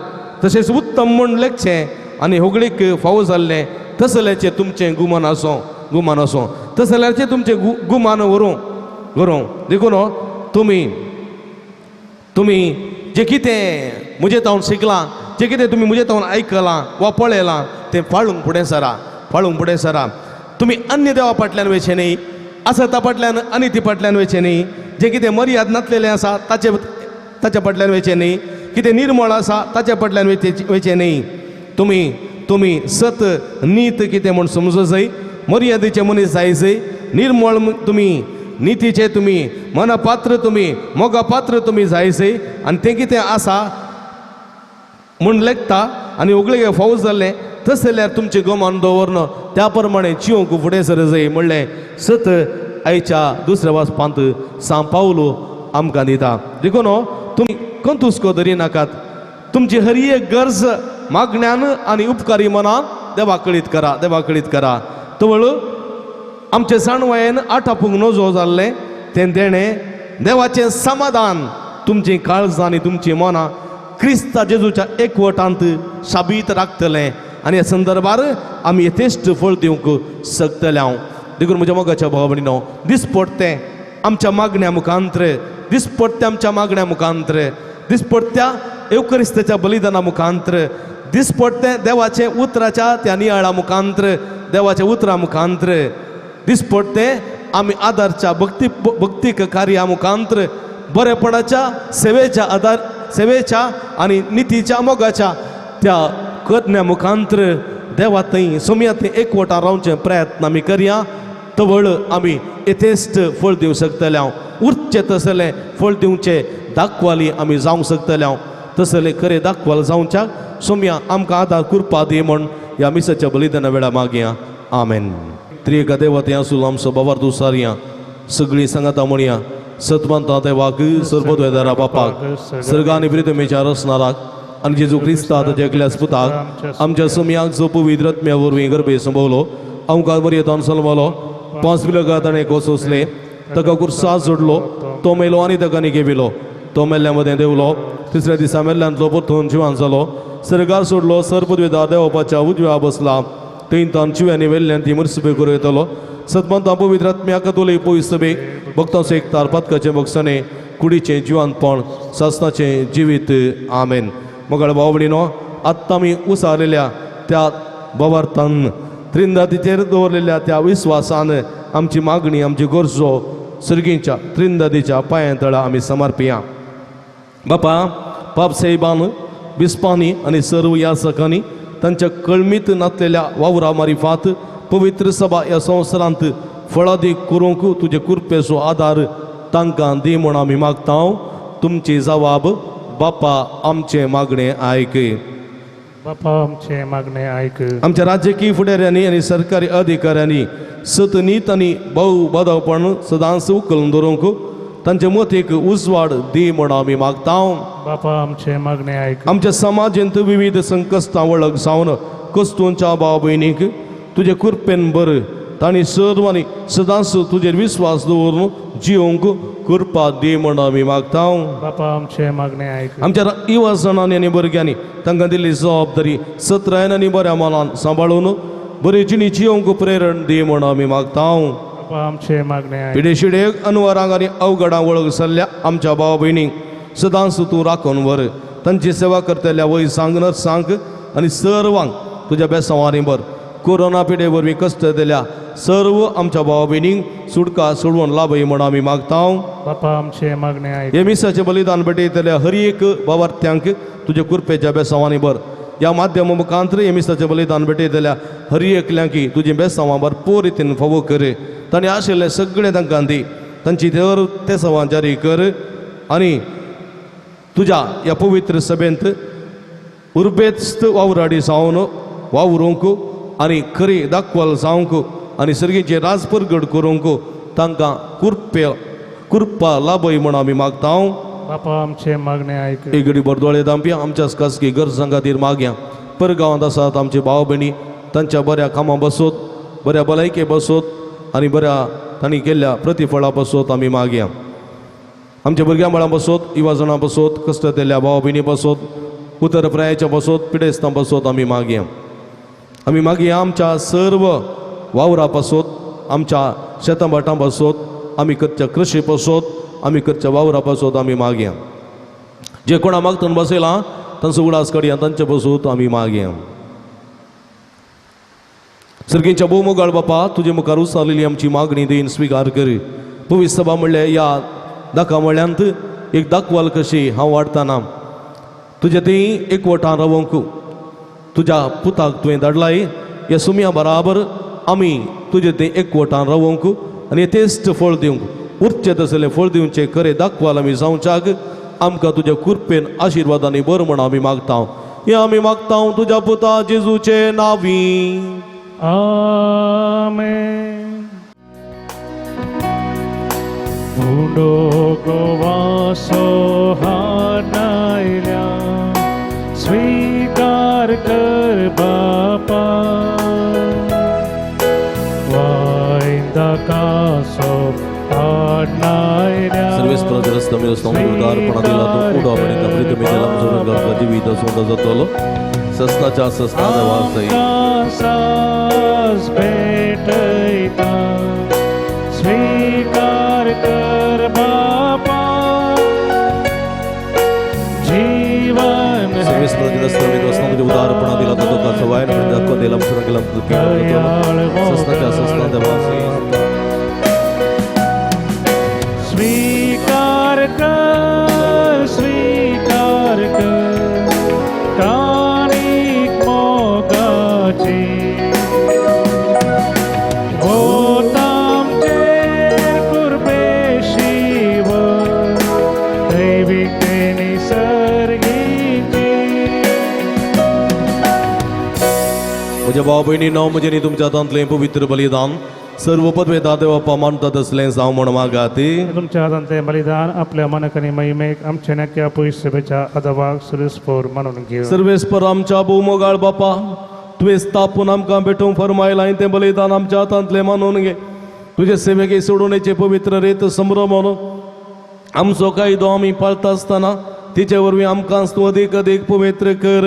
तशेंच उत्तम म्हण लेखचें आनी होगळीक फावो जाल्लें तसल्याचें तुमचें गुमान आसूं तसल्याचें तुमचें गुमान व्हरूं देखून तुमी जें कितें म्हजे तावन शिकलां जें कितें तुमी म्हजे तावन आयकलां वा पळयलां तें पाळूंक फुडें सरा तुमी अन्य देवा फाटल्यान वयचे न्ही आसता फाटल्यान अनिती फाटल्यान वयचे न्ही जें कितें मर्याद नासलेलें आसा ताचे फाटल्यान वयचे न्ही कितें निर्मळ आसा ताचे फाटल्यान वयचे न्ही तुमी सत नीत कितें म्हूण समजूं जाय मर्यादेचे मनीस जाय निर्मळ तुमी नितीचे तुमी मनपात्र तुमी मोगा पात्र तुमी जाय आनी तें कितें आसा म्हूण लेखता आनी ओगळे फावज जाल्लें तस जाल्यार तुमचें गमान दवरन त्या प्रमाणे जिवंक फुडें सर जाय म्हणलें सत आयच्या दुसऱ्या वाचपांत सा पावलो आमकां दिता देखून तुमी कंतुस्को धरी नाकात तुमची हर एक गरज मागण्यान आनी उपकारी मनान देवाक कळीत करा तवळ आमचे साणवायेन 8 आपूंक नजो जाल्लें तें देणें देवाचें समाधान तुमची काळजां आनी तुमची मनां क्रिस्ता जेजूच्या एकवटांत शाबीत राखतलें आनी ह्या संदर्भार आमी यथेश्ट फळ दिवंक शकतले हांव देखून म्हज्या मोगाच्या भाव भयणीनो दिसपडटें आमच्या मागण्या मुखांत्र दिसपडट्या एवकरिस्ताच्या बलिदाना मुखांत्र दिसपडटें देवाचे उतराच्या त्या नियाळा मुखांत्र देवाच्या उतरा मुखांत्र दिसपडटें आमी आदारच्या भक्तीक कार्या मुखांत्र बरेपणाच्या सेवेच्या आनी नितीच्या मोगाच्या त्या कदन्या मुखांत्र देवा थंय सोम्या थंय एकवटां रावचे प्रयत्न आमी करया तवळ आमी यथेश्ट फळ दिवंक शकतले हांव उरचे तसले फळ दिवचे दाखवाली आमी जावंक शकतले हांव तसले खरें दाखवाल जावच्या सोम्या आमकां आदार कुरपा दी म्हण ह्या मिसाच्या बलिदाना वेळा मागया आमेन त्रिएका देवते आसूं आमचो बाबार तूं सारया सगळीं सांगाता म्हणया सतवंता देवाक सर्वोदयदारा बापाक सर्गांनी प्रितमेच्या रसनाराक आनी जेजू क्रिस्तांत जगल्या पुताक आमच्या सोम्याक जो पवित्र आत्म्या वरवीं गर्भे संभवलो आमकां मर्यादान सलमलो 5 विलगा ताणें कोसोसले ताका कुर्सात जोडलो तो मेलो आनी ताका निगेविलो तो मेल्ल्या मदें देवलो तिसऱ्या दिसा मेल्ल्यान तो परतून जिवान जालो सर्गार सोडलो सर्पद्वेदार देवपाच्या उजव्या बसला थंय तान चिव्यांनी वेल्ल्यान ती मुर्सबे करूं येतलो सतमंता पवित्र आत्म्याक तोले पयस सभेक भक्तांचो एक तारपातकाचे बक्षणे कुडीचें जिवानपण सासनाचें जिवीत आमेन मोगाळ भाव भयणीनो आत्तां आमी उसारलेल्या त्या भवार्थान त्रिंदातीचेर दवरलेल्या त्या विस्वासान आमची मागणी आमची गरजो सर्गींच्या त्रिंददीच्या पांयातळा आमी समर्पिया. बापा पापसाहेबान बिस्पानी आणि सर्व याचकांनी तांच्या कळमीत नातलेल्या वावरा मारिफात पवित्र सभा या संवसारांत फळादीक करूंक तुजे कृपेचो आदार तांकां दी म्हूण आमी मागता. तुमची जबाब बापा आमचे मागणे आयक. बापा आमचे मागणे ऐक. आमच्या राजकीय फुडाऱ्यांनी आणि सरकारी अधिकाऱ्यांनी सतनीत आणि भाऊ बादावपण सदांच उखलून दवरूंक तांचे मतीक उजवाड दी म्हूण आमी मागता. बापा आमचे मागणे ऐक. आमच्या समाजांत विविध संकश्टां वळख जावन कस्तूंच्या भाव भयणीक तुजे कृपेन बर तांणी सर्वांनी सदांच तुजेर विस्वास दवरून जिवंक कृपा दी म्हूण आमी मागता. बापा आमचे मागणे ऐक. आमच्या युवा जणांनी आनी भुरग्यांनी तांकां दिल्ली जबाबदारी सत्रायन आनी बऱ्या मनान सांबाळून बरे जिणी जिवंक प्रेरण दी म्हूण आमी मागता. बापा आमचे मागणे ऐक. पिडेशिडेक अनवरांक आनी अवघडांक वळख जाल्ल्या आमच्या भाव भयणीक सदांच तूं राखून व्हर. तांची सेवा करतल्या वयसांक नर्सांक आनी सर्वांक तुज्या बेसांवारी भर. कोरोना पिडे वरवीं कश्ट दिल्या सर्व आमच्या भाव भयणींक सुटका सोडवून लाभय म्हूण आमी मागता. बापा आमचे मागणे ऐक. हे मिसाचे बलिदान भेटयतल्या हर एक भावार्थ्यांक तुज्या कृपेच्या बेसांवानी भर. या माध्यम मुखांतर हे मिसाचे बलिदान भेटयतल्या हर एकल्यांकी तुजी बेसांवां भरपूर रितीन फावो कर. तांणी आशिल्ले सगळे तांकां दी. तांची दर ते सवां जारी कर आनी तुज्या ह्या पवित्र सभेंत उर्बेस्त वावराडी जावन वावरूंक आनी खरी दाखवाल जावंक आनी सर्गीचे राज परगट करूंक तांकां कृपा लाभय म्हूण आमी मागता. बापा आमचे मागणे ऐक. एक घडी बरदोळे दांपया आमच्याच खासगी गरजां खातीर मागया. परगांवांत आसात आमचे भाव भयणी तांच्या बऱ्या कामां बसोत, बऱ्या भलायके बसोत आनी बऱ्या तांणी केल्ल्या प्रतिफळा बसोत आमी मागया. आमच्या भुरग्यां बाळां बसोत, युवा जाणां बसोत, कश्ट केल्ल्या भाव भयणी बसोत, उतर प्रायाच्या बसोत, पिडेस्तां बसोत आमी मागया. आमी मागया आमच्या सर्व वावरां बसोत, आमच्या शेतां भाटां बसोत, आमी करच्या कृशी बसोत, आमी करच्या वावरां बसोत आमी मागया. जे कोणा मागतून बसयलां तांचो उडास काडया, तांचे बसोत आमी मागया. सर्गींच्या भोवमोगाळ बापा तुजे मुखार उसारलेली आमची मागणी देन स्विकार कर. पवित्र सभा म्हणल्यार या दाखोवळ्यांत एक दाखवाल कशी हांव वाडटाना तुजे थंय एकवटान रावंक तुज्या पुताक तुवें धाडलाय. ह्या सुम्या बराबर आमी तुजे थंय एकवटान रावंक आनी तेस्त फळ दिवंक उरचें तसलें फळ दिवचें खरें दाखवाल आमी जावच्याक आमकां तुज्या कृपेन आशिर्वादांनी बर म्हण आमी मागता. हें आमी मागता तुज्या पुता जेजूचे नांवी. आमेन. उडो गोवासो हानायल्या स्वीकार कर बापा. वायदा कासो हानायल्या सर्वेस प्रजरस्त मेरो संउदारपणा दिला तो उडो आपण आपली कमी दिला जोर गरज जीवित सोंड जातलो सस्ताच्या सस्ता देवासई सास भेटैता स्वीकार कर बापा. जीवन सर्वेस प्रजरस्त मेरो संउदारपणा दिला तो का सवायन म्हणजे को दिला सोंड गेला सस्ताच्या सस्ता देवासई स्वीकार कर कानिक मोगाची आमचेर कुर्बेशी व दैविकतेनी सर्गीची. म्हज्या भाव भयणी नांव म्हजें न्ही तुमच्या हातांतलें पवित्र बलिदान सर्व पदवेदार देवा मानतात असलें जावं म्हण मागात. तुमच्या हातांतले बलिदान आपल्या मनकनी महिमेक आमच्या नक्या पयशेच्या अदवाक सुरस्पोर म्हणून घेऊ. सर्वेस्पर आमच्या भोवमोगाळ बापा तुवें स्थापून आमकां भेटूंक फरमायलां तें बलिदान आमच्या हातांतलें मानून घे. तुजे सेवेके सोडूनेचे पवित्र रेत संभ्रमून आमचो कायदो आमी पाळटा आसतना तिचे वरवीं आमकां तूं अदीक अदीक पवित्र कर.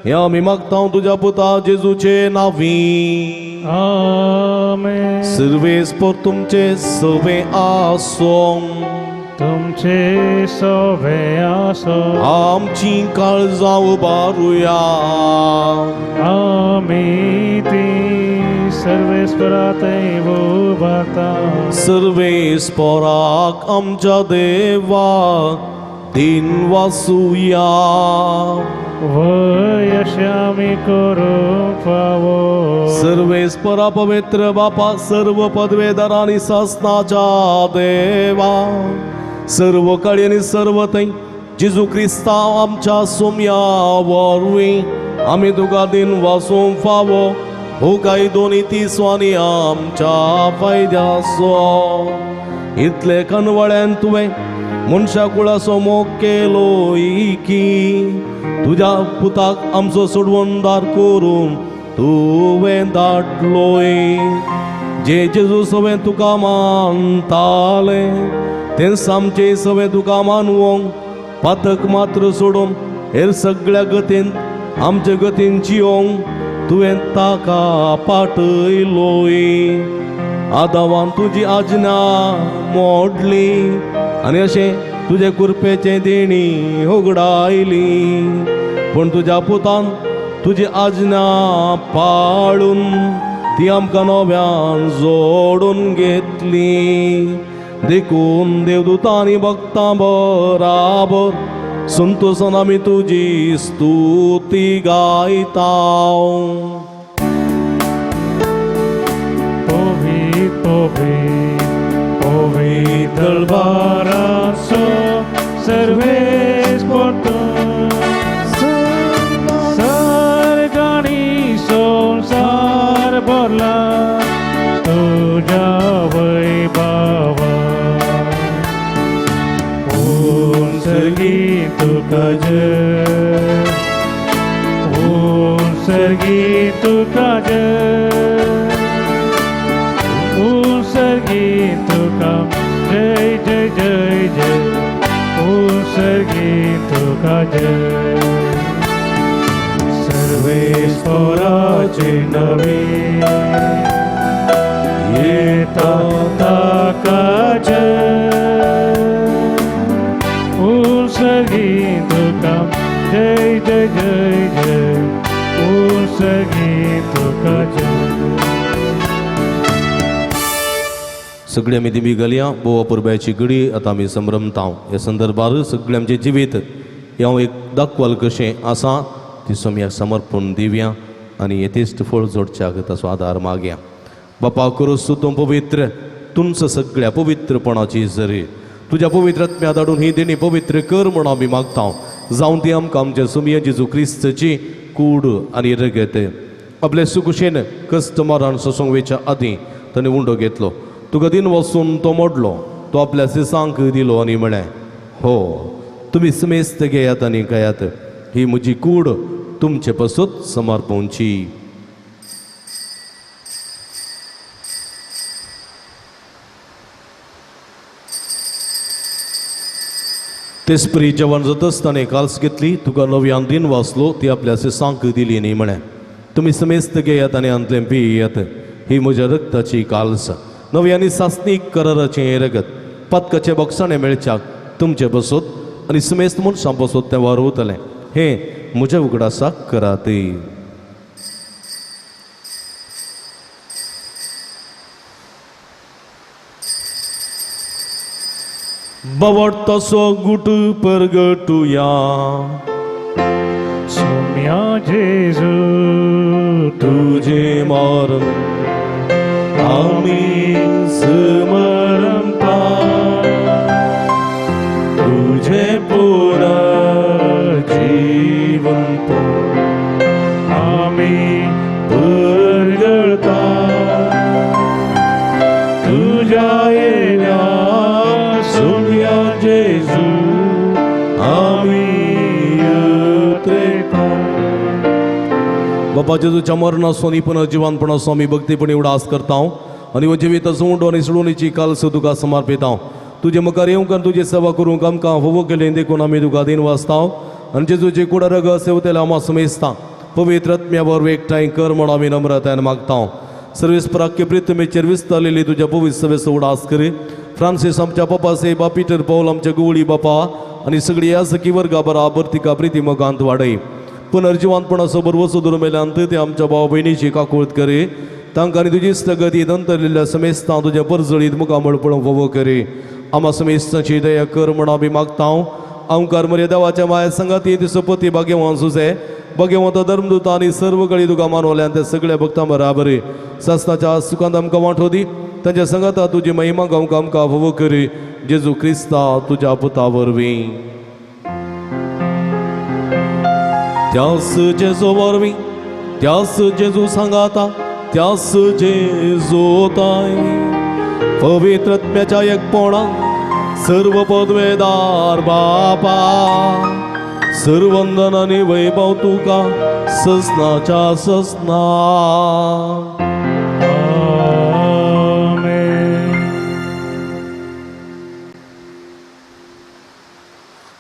हें आमी मागता तुज्या पुता जेजूचे नांवी. आमेन. सर्वेस्पर तुमचे सवे आसों तुमचे सवे आसो आमची काळजां उबारुया. आमी ती सर्वेश्वरातय उभारता सर्वेस्पराक आमच्या देवा दिन वासूया वयशे आमी करूंक फावो सर्वेस्परा पवित्र बापा सर्व पदवेदार आणि शासनाच्या देवा सर्व काळी आणि सर्व थंय जेजू क्रिस्ता आमच्या सोम्या वरवीं आमी तुका दिन वासूंक फावो हो काय दोनी तिसवांनी आमच्या फायद्याचो इतले कनवळ्यान तुवें मनशा कुळाचो मोग केलो की तुझ्या पुताक आमचो सोडवणदार करून तुवें धाडलोय जे जेजू सवें तुका मानताले तें सामचे सवें तुका मानवंक पातक मात्र सोडून हेर सगळ्या गतीन आमच्या गतीन जियोंक तुवें ताका पाटयलोय आदावान तुजी आज्ञा मोडली आनी अशें तुजे कुरपेचे देणी उगडायली पूण तुज्या पुतान तुजी आज्ञा पाळून ती आमकां नव्यान जोडून घेतली देखून देवदूतांनी भक्तां बराबर संतोषान आमी तुजी स्तुती गायता Povit dălbaraso, servesc portu, sargani संसार भरला तुझ्या वैभवा उंसर्गी तुका जय उंसर्गी तुका जय उंसर्गी तुका जय जय जय जय उंसर्गी तुका जय सर्वेश्वराचे नवे येता ताका जय उंसर्गी तुका जय जय जय जय उंसर्गी तुका जय सगळे आमी दिमी घालया बोवा पुरब्याची घडी आतां आमी संभ्रमता ह्या संदर्भार सगळे आमचे जिवीत हांव एक दाखवाल कशें आसा ती सोम्याक समर्पण दिवया आनी येतेस्त फळ जोडच्याक ताचो आदार मागया बापा करूस तूं पवित्र तुमचं सगळ्या पवित्रपणाची जरी तुज्या पवित्रत्म्या धाडून ही देणी पवित्र कर म्हूण आमी मागता जावं ती आमकां आमच्या सोम्या जेजू क्रिस्तची कूड आनी रगत आपले सुकुशेन कस्टमरान सोसूंक वेच्या आदीं ताणें उंडो घेतलो तुका दिन वचून तो मोडलो तो आपल्या सिसांक दिलो आनी म्हळें हो तुमी समेस्त घेयात आनी खायात ही म्हजी कूड तुमचे पासून समर्पणची तेच परी जेवण जाता आसतना काल्स घेतली तुका नव्यान दिन वाचलो ती आपल्या सिसांक दिली न्ही म्हळें तुमी समेस्त घेयात आनी अंतलें पियेयात ही म्हज्या रक्ताची काल्स नव्यानी सासनीक कराराचें हें रगत पदकाचें बक्षाणें मेळच्याक तुमचे बसत आनी समेस्त मनशां बसत तें वारवतलें हें म्हज्या उगडासाक करात बवडतासो गुट परगटुया सोम्या जेजू तुझे मरण आम्ही समरमता तुझे पुरा जीवंत आम्ही परगळता तुझ्या येण्या सोम्या जेजू आम्ही येत्रेता बापा जेजूच्या मरणासो पुनर्जीवानपणासो आमी भक्तीपणी उडास करता आनी हो जिविताचो उंडो आनी सोडवणीची काल्स तुका समर्पिता तुजे मुखार येवंक आनी तुजी सेवा करूंक आमकां फोव केलें देखून आमी तुका दिन वाचता आनी जेजूची कुडा रग सेवतेले आमा समेजता पवित्र आत्म्या बरोबर एकठांय कर म्हूण आमी नम्रतायेन मागता सर्वेस्पराक्य प्रितमेचेर विस्तारलेली तुज्या पवित्र सेवेचो उडास कर फ्रांसीस आमच्या बापा सेबा पिटर पौल आमच्या गुवळी बापा आनी सगळी ह्या सखी वर्गा बराबर तिका प्रिती मोगांत वाडय पुनर्जीवानपणाचो बरोबर सुदूर मेल्यांत ते आमच्या भाव भयणीची काकुळत करे तांकां आनी तुजी स्थगतीत अंतरलेल्या समेस्तां तुज्या परजळीत मुखामळ पळोवंक फोव करे आम्हा समेस्तांची दया कर म्हण आमी मागता आमकां मरे देवाच्या माया संगातीत सपती भाग्यवान सुजे भाग्यवंत धर्मदूता आनी सर्व कळी तुका मानवल्यान त्या सगळ्या भक्तां बराबर सस्ताच्या सुखांत आमकां वांटो दी तांच्या संगाता तुजी महिमा गावंक आमकां फोव कर जेजू क्रिस्ता तुज्या पुता वरवीं त्यास जेजू वरवीं त्यास जेजू सांगाता त्यास जेजू ताय पवित्रत्म्याच्या एकपणा सर्व पदवेदार बापा सर्वंदन आनी वैभव तुका ससनाच्या ससना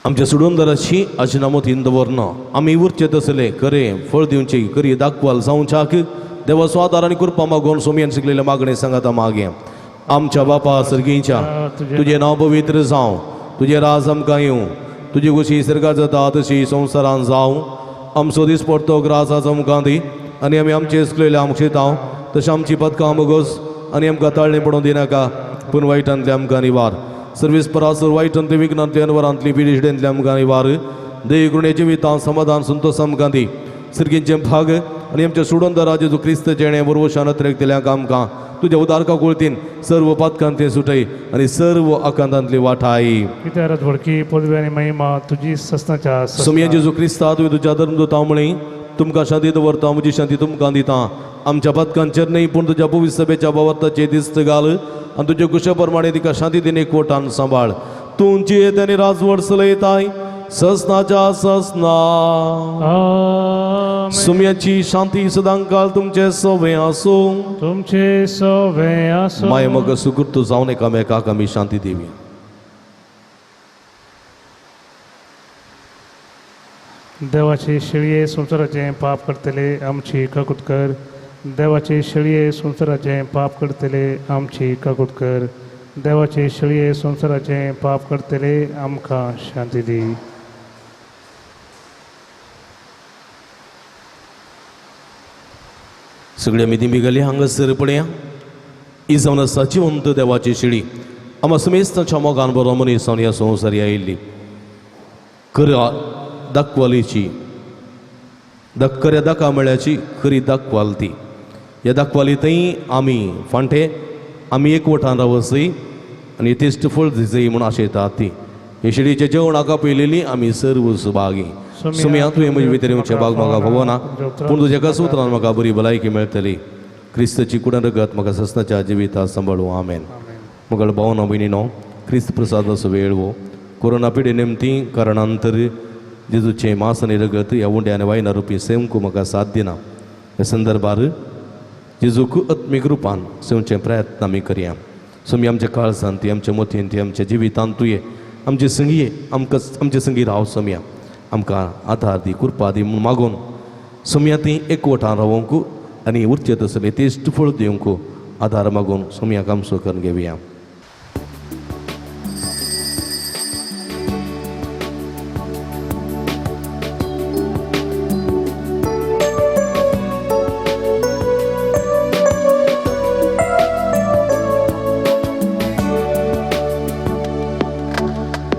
आमच्या सुडोंदराची अजनामतीन दवरना आमी उरचे तसले खरे फळ दिवचे करी दाखवाल जावच्याक देवा स्वादार आनी कृपा मागून सोमयान शिकलेल्या मागणे सांगाता मागे आमच्या बापा सर्गीच्या तुझे नाव पवित्र जावं तुझे राज आमकां येवं तुजी खुशी सर्गात जाता तशी संवसारान जावं आमचो दीस पडतो ग्रासाचो आमकां दी आनी आमी आमचे शिकलेले आमकां शिताव तशें आमची पदकां आमगोस आनी आमकां ताळणे पडोवन दिनाका पूण वायटांतले आमकां निवार सर्वीस परासर वायटांतले विघ्नांतले अनवरांतली पिडिशडेंतले आमकां निवार दय करुणे जिवितां समाधान संतोष आमकां दी सर्गींचे भाग आनी आमच्या सुडोंदरा जेजू क्रिस्त जेणे वरवशान अतिरेक्तल्यांक आमकां तुज्या उदारका कुळतीन सर्व पातकांत सुटय आनी सर्व आकांतांतली वाठाय कित्याक वडकी पदवी आनी महिमा तुजी सस्ताच्या सोमया जेजू क्रिस्ता तुवें तुज्या धर्मदूता म्हणी तुमकां शांती दवरता म्हजी शांती तुमकां दिता आमच्या पदकांचेर न्ही पूण तुज्या पवित्र सभेच्या भवताचे दिस्त घाल आनी तुज्या कुशा प्रमाणे तिका शांती दिन एकवटान सांबाळ तुमची येतानी राजवट चलयताय ससनाच्या ससना सुम्याची शांती सदांकाल तुमचे सवे आसूं तुमचे सवे आसूं माय मग सुकृत जावन एकामेकाक आमी शांती दिवी देवाचे शेळये संसाराचे पाप करतले आमची काकूट कर देवाचे शेळये संसाराचे पाप करतले आमची काकूट कर देवाचे शेळये संसाराचे पाप करतले आमकां शांती दी सगळ्या मिती बिगली हांगासर पडया ही जावन आसा जिवंत देवाची शिडी आम्हा समेस्तांच्या मोगान बरो मनीस जावन ह्या संवसारी आयिल्ली खऱ्या दाखवालीची खऱ्या दाखवामळ्याची खरी दाखवाल ती ह्या दाखवालीतय आमी फांटे आमी एकवटान रावसय आनी तेस्ट फळ दिसय म्हूण आशयतात ती हे शिडीचे जेवण हाका पयलेली आमी सर्व सुभागी सुमया तुवें म्हजे भितर येवचें भाग म्हाका खबरना पूण तुज्या कसुत्रान म्हाका बरी भलायकी मेळटली क्रिस्ताची कुडन रगत म्हाका सस्ताच्या जिविता सांबाळूं आमेन मगळ भावना भयणीनो क्रिस्त प्रसादाचो वेळ वो कोरोना पिडे निमती कारणांतर जेजूचे मास आनी रगत ह्या उंड्यान वायना रुपी सेवंक म्हाका साथ दिना ह्या संदर्भार जेजूक आत्मीक रुपान सेवचे प्रयत्न आमी करया सुमी आमच्या काळजांत ती आमच्या मोतयेन ती आमच्या जिवितांत तुये आमचे संगये आमचे संगी राव सोम्या आमकां आधार दी कृपा दी म्हूण मागून सोम्या ती एकवटान रावंक आनी उरचे तसले तेस्ट फळ दिवंक आधार मागून सोम्याक आमचो करून घेवया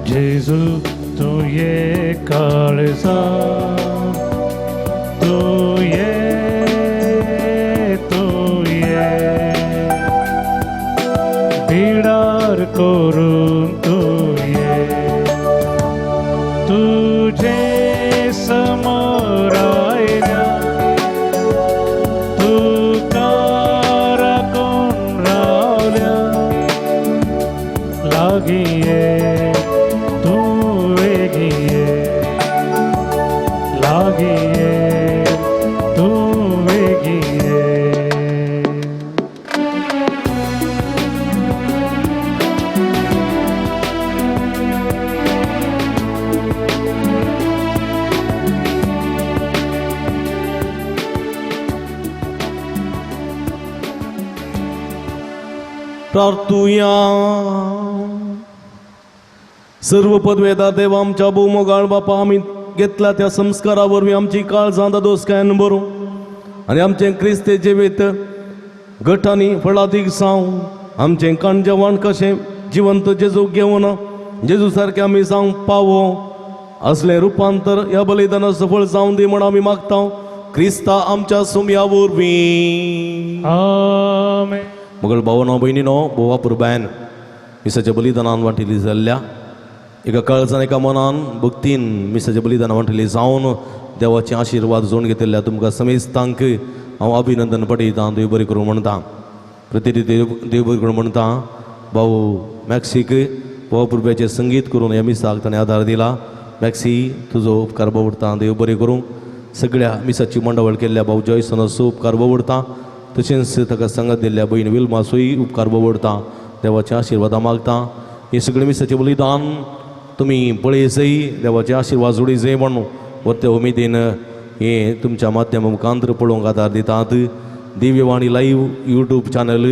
जेजू तू ये काळजा तू ये बिडार करून तू ये तुझे समोर आयल्या तू राखून रावल्या लागी ये तू वेगी ये लागी ये तू वेगी ये प्रार्थुया सर्व पदवेदार देव आमच्या भोवमोगाळ बापा आमी घेतला त्या संस्कारा वरवीं आमची काळजां दोसकायन बरो आनी आमचें क्रिस्ते जिवीत गटांनी फळादीक जावं आमचें कण जेवण कशें जिवंत जेजू घेवन जेजू सारकें आमी जावंक पावो असलें रुपांतर ह्या बलिदानाचो सफळ जावं दी म्हण आमी मागता क्रिस्ता आमच्या सुमया वरवीं आमेन. मगळ भावनो भयणीनो बोवा पुरबायन मिसाच्या बलिदानान वांटिली जाल्ल्या एका काळजान एका मनान भक्तीन मिसाच्या बलिदानान वांटिली जावन देवाचे आशिर्वाद जोडून घेतिल्ल्या तुमकां समेस्तांक हांव अभिनंदन पठयतां देव बरें करूं म्हणटा प्रतिनिधी देव बरें करूं म्हणटा भाऊ मॅक्सीक बोवा पुरब्याचें संगीत करून ह्या मिसाक ताणें आदार दिला मॅक्सी तुजो उपकार बावडटा देव बरें करूं सगळ्या मिसाची मंडवळ केल्ल्या भाऊ जॉयसनाचो उपकार बावडटा तशेंच ताका संगत दिल्ल्या भयण विल्माचोय उपकार बावडटा देवाचे आशिर्वादा मागता हे सगळे मिसाचें बलिदान तुमी पळयजय देवाचे आशिर्वाद जोडी जय म्हणून वरते उमेदीन हे तुमच्या माध्यमा मुखांतर पळोवंक आदार दितात दिव्यवाणी लाईव्ह यूट्यूब चॅनल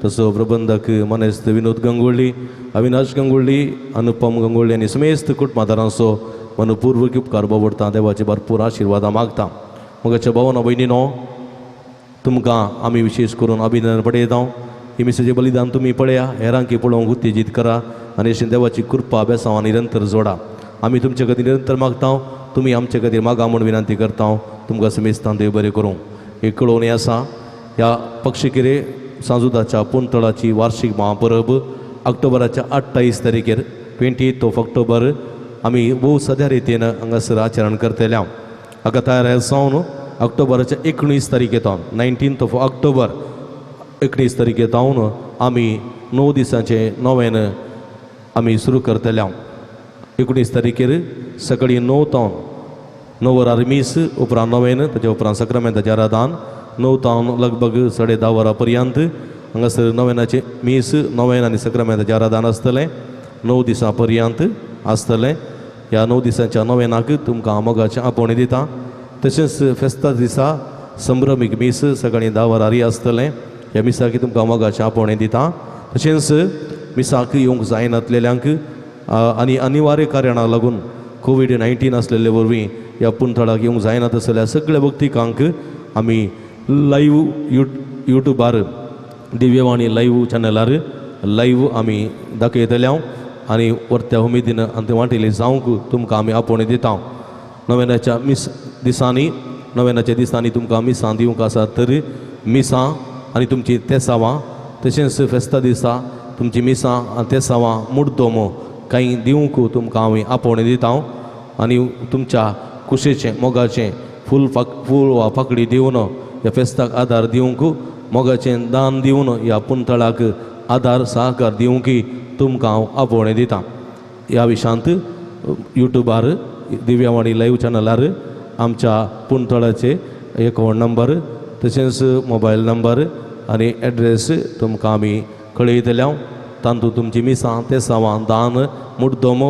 तसो प्रबंधक मनेस्त विनोद गंगोळी अविनाश गंगोळी अनुपम गंगोळी आनी समेस्त कुटुंबादारांचो मनपूर्वक उपकार बावडटा देवाचे भरपूर आशिर्वादा मागता मगाच्या भावना भयणीनो तुमकां आमी विशेश करून अभिनंदन पठयता ही मिसाचें बलिदान तुमी पळया हेरांकी पळोवंक उत्तेजीत करा आनी अशें देवाची कृपा बेसांव निरंतर जोडा आमी तुमचे खातीर निरंतर मागता तुमी आमचे खातीर मागा म्हूण विनंती करता तुमकां समेस्तां देव बरें करूं एक कळोवणी आसा ह्या पक्षिकेरे सांजुदाच्या पुंतळाची वार्षिक महापरब ऑक्टोबराच्या 28 तारखेर 28 ऑक्टोबर आमी भोव सद्या रितीन हांगासर आचरण करतल्या हाका तयार जावन ऑक्टोबराच्या 19 तारखेतावन 19 ऑक्टोबर 19 तारखेतावन आमी 9 दिसांचे नोवेन आमी सुरू करतल्या 19 तारखेर सकाळी 9 तावन 9 वरां मीस उपरांत नोवेन ताचे उपरांत सक्रामेंताचें आराधन 9 तावन लगभग 10:30 वरां पर्यंत हांगासर नोवेनाचें मीस नोवेन आनी सक्रामेंताचें आराधन आसतलें 9 दिसां पर्यंत आसतलें ह्या 9 दिसांच्या नोवेनाक तुमकां मोगाचें आपोवणें दिता तशेंच फेस्ता दिसा संभ्रमीक मीस सकाळीं 10 वरांरी आसतलें ह्या मिसाक तुमकां मोगाचें आपोवणें दिता तशेंच मिसाक येवंक जायनासलेल्यांक आनी अनिवार्य कारणाक लागून कोविड-19 आसलेले वरवीं ह्या पुंतळाक येवंक जायना तसल्या सगळ्या भक्तिकांक आमी लाईव्ह यूट्यूबार दिव्यवाणी लाईव्ह चॅनलार लाईव्ह आमी दाखयतल्या आनी वरत्या उमेदीन अंत वांटिली जावंक तुमकां आमी आपोवणें दिता नोवेनाच्या नोवेनाच्या दिसांनी तुमकां मिसां दिवंक आसात तर मिसां आनी तुमची तेसावां तशेंच फेस्ता दिसा तुमची मिसां आनी तेसावां मुड्दोम कांय दिवंक तुमकां हांव आपोवणें दिता आनी तुमच्या कुशेचें मोगाचें फूल वा फाकडी दिवन ह्या फेस्ताक आदार दिवंक मोगाचें दान दिवन ह्या पुंतळाक आदार सहकार दिवंक तुमकां हांव आपोवणें दिता ह्या विशयांत यूट्यूबार दिव्यवाणी लाईव्ह चॅनलार आमच्या पुंतळाचे अकाउंट नंबर तशेंच मोबायल नंबर आनी एड्रेस तुमकां आमी कळयतल्या तातूंत तुमची मिसां तेसावां दान मुड्दोम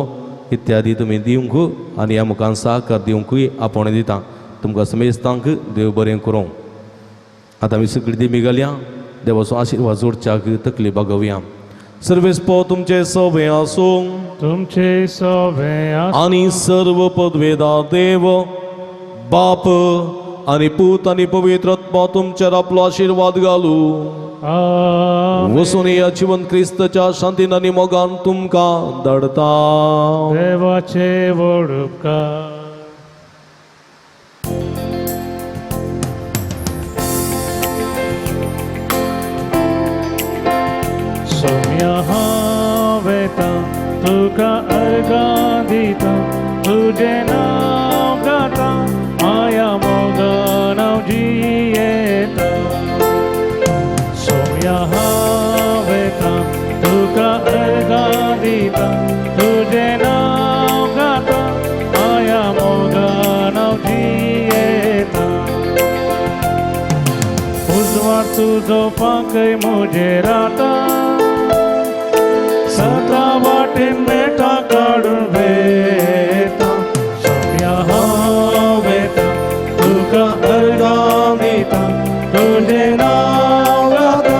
इत्यादी तुमी दिवंक आनी ह्या मुखार सहकार दिवंकूय आपोवणें दिता तुमकां समेस्तांक देव बरें करूं आतां आमी सगळीं देमी घालया देवाचो आशिर्वाद जोडच्याक तकली बागोवया सर्वेस्पो तुमचे सवे आसूं तुमचे सवे आनी सर्व पदवेदा देव बाप आनी पूत आनी पवित्र आत्मा तुमचेर आपलो आशिर्वाद घालू वसून या जिवन क्रिस्ताच्या शांतीन आनी मोगान तुमकां धाडटा देवाचे व्हड उपकार सोम्या हांव येता तुका अर्गां दिता तुजें नांव गाता माया मोगान हांव जियेता सोम्या हांव येता तुका अर्गां दिता तुजें नांव गाता माया मोगान हांव जियेता उजवाड तुजो पांकय म्हजेर आता सदा वाटेन मेटा काडून वेता सोम्या हांव येता तुका अर्गां दिता तुजें नांव गाता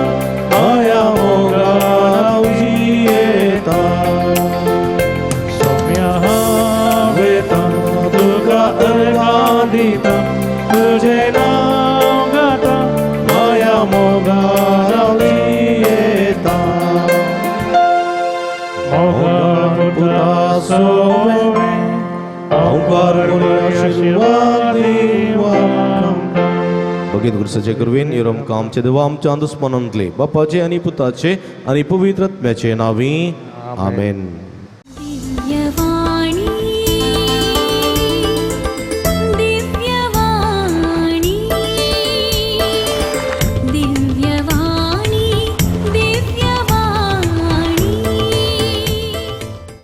माया मोगान हांव जियेता सोम्या हांव येता तुका अर्गां दिता तुजें नांव गाता माया मोगान आसोवे ओंकार कोणी आशीर्वाद देवा भगीन गुरुसाचे करवीन येरम कामचे देवा आमच्या अंधस्मरणांतले बापाचे आणि पुताचे आणि पवित्र आत्म्याचे नावी आमेन.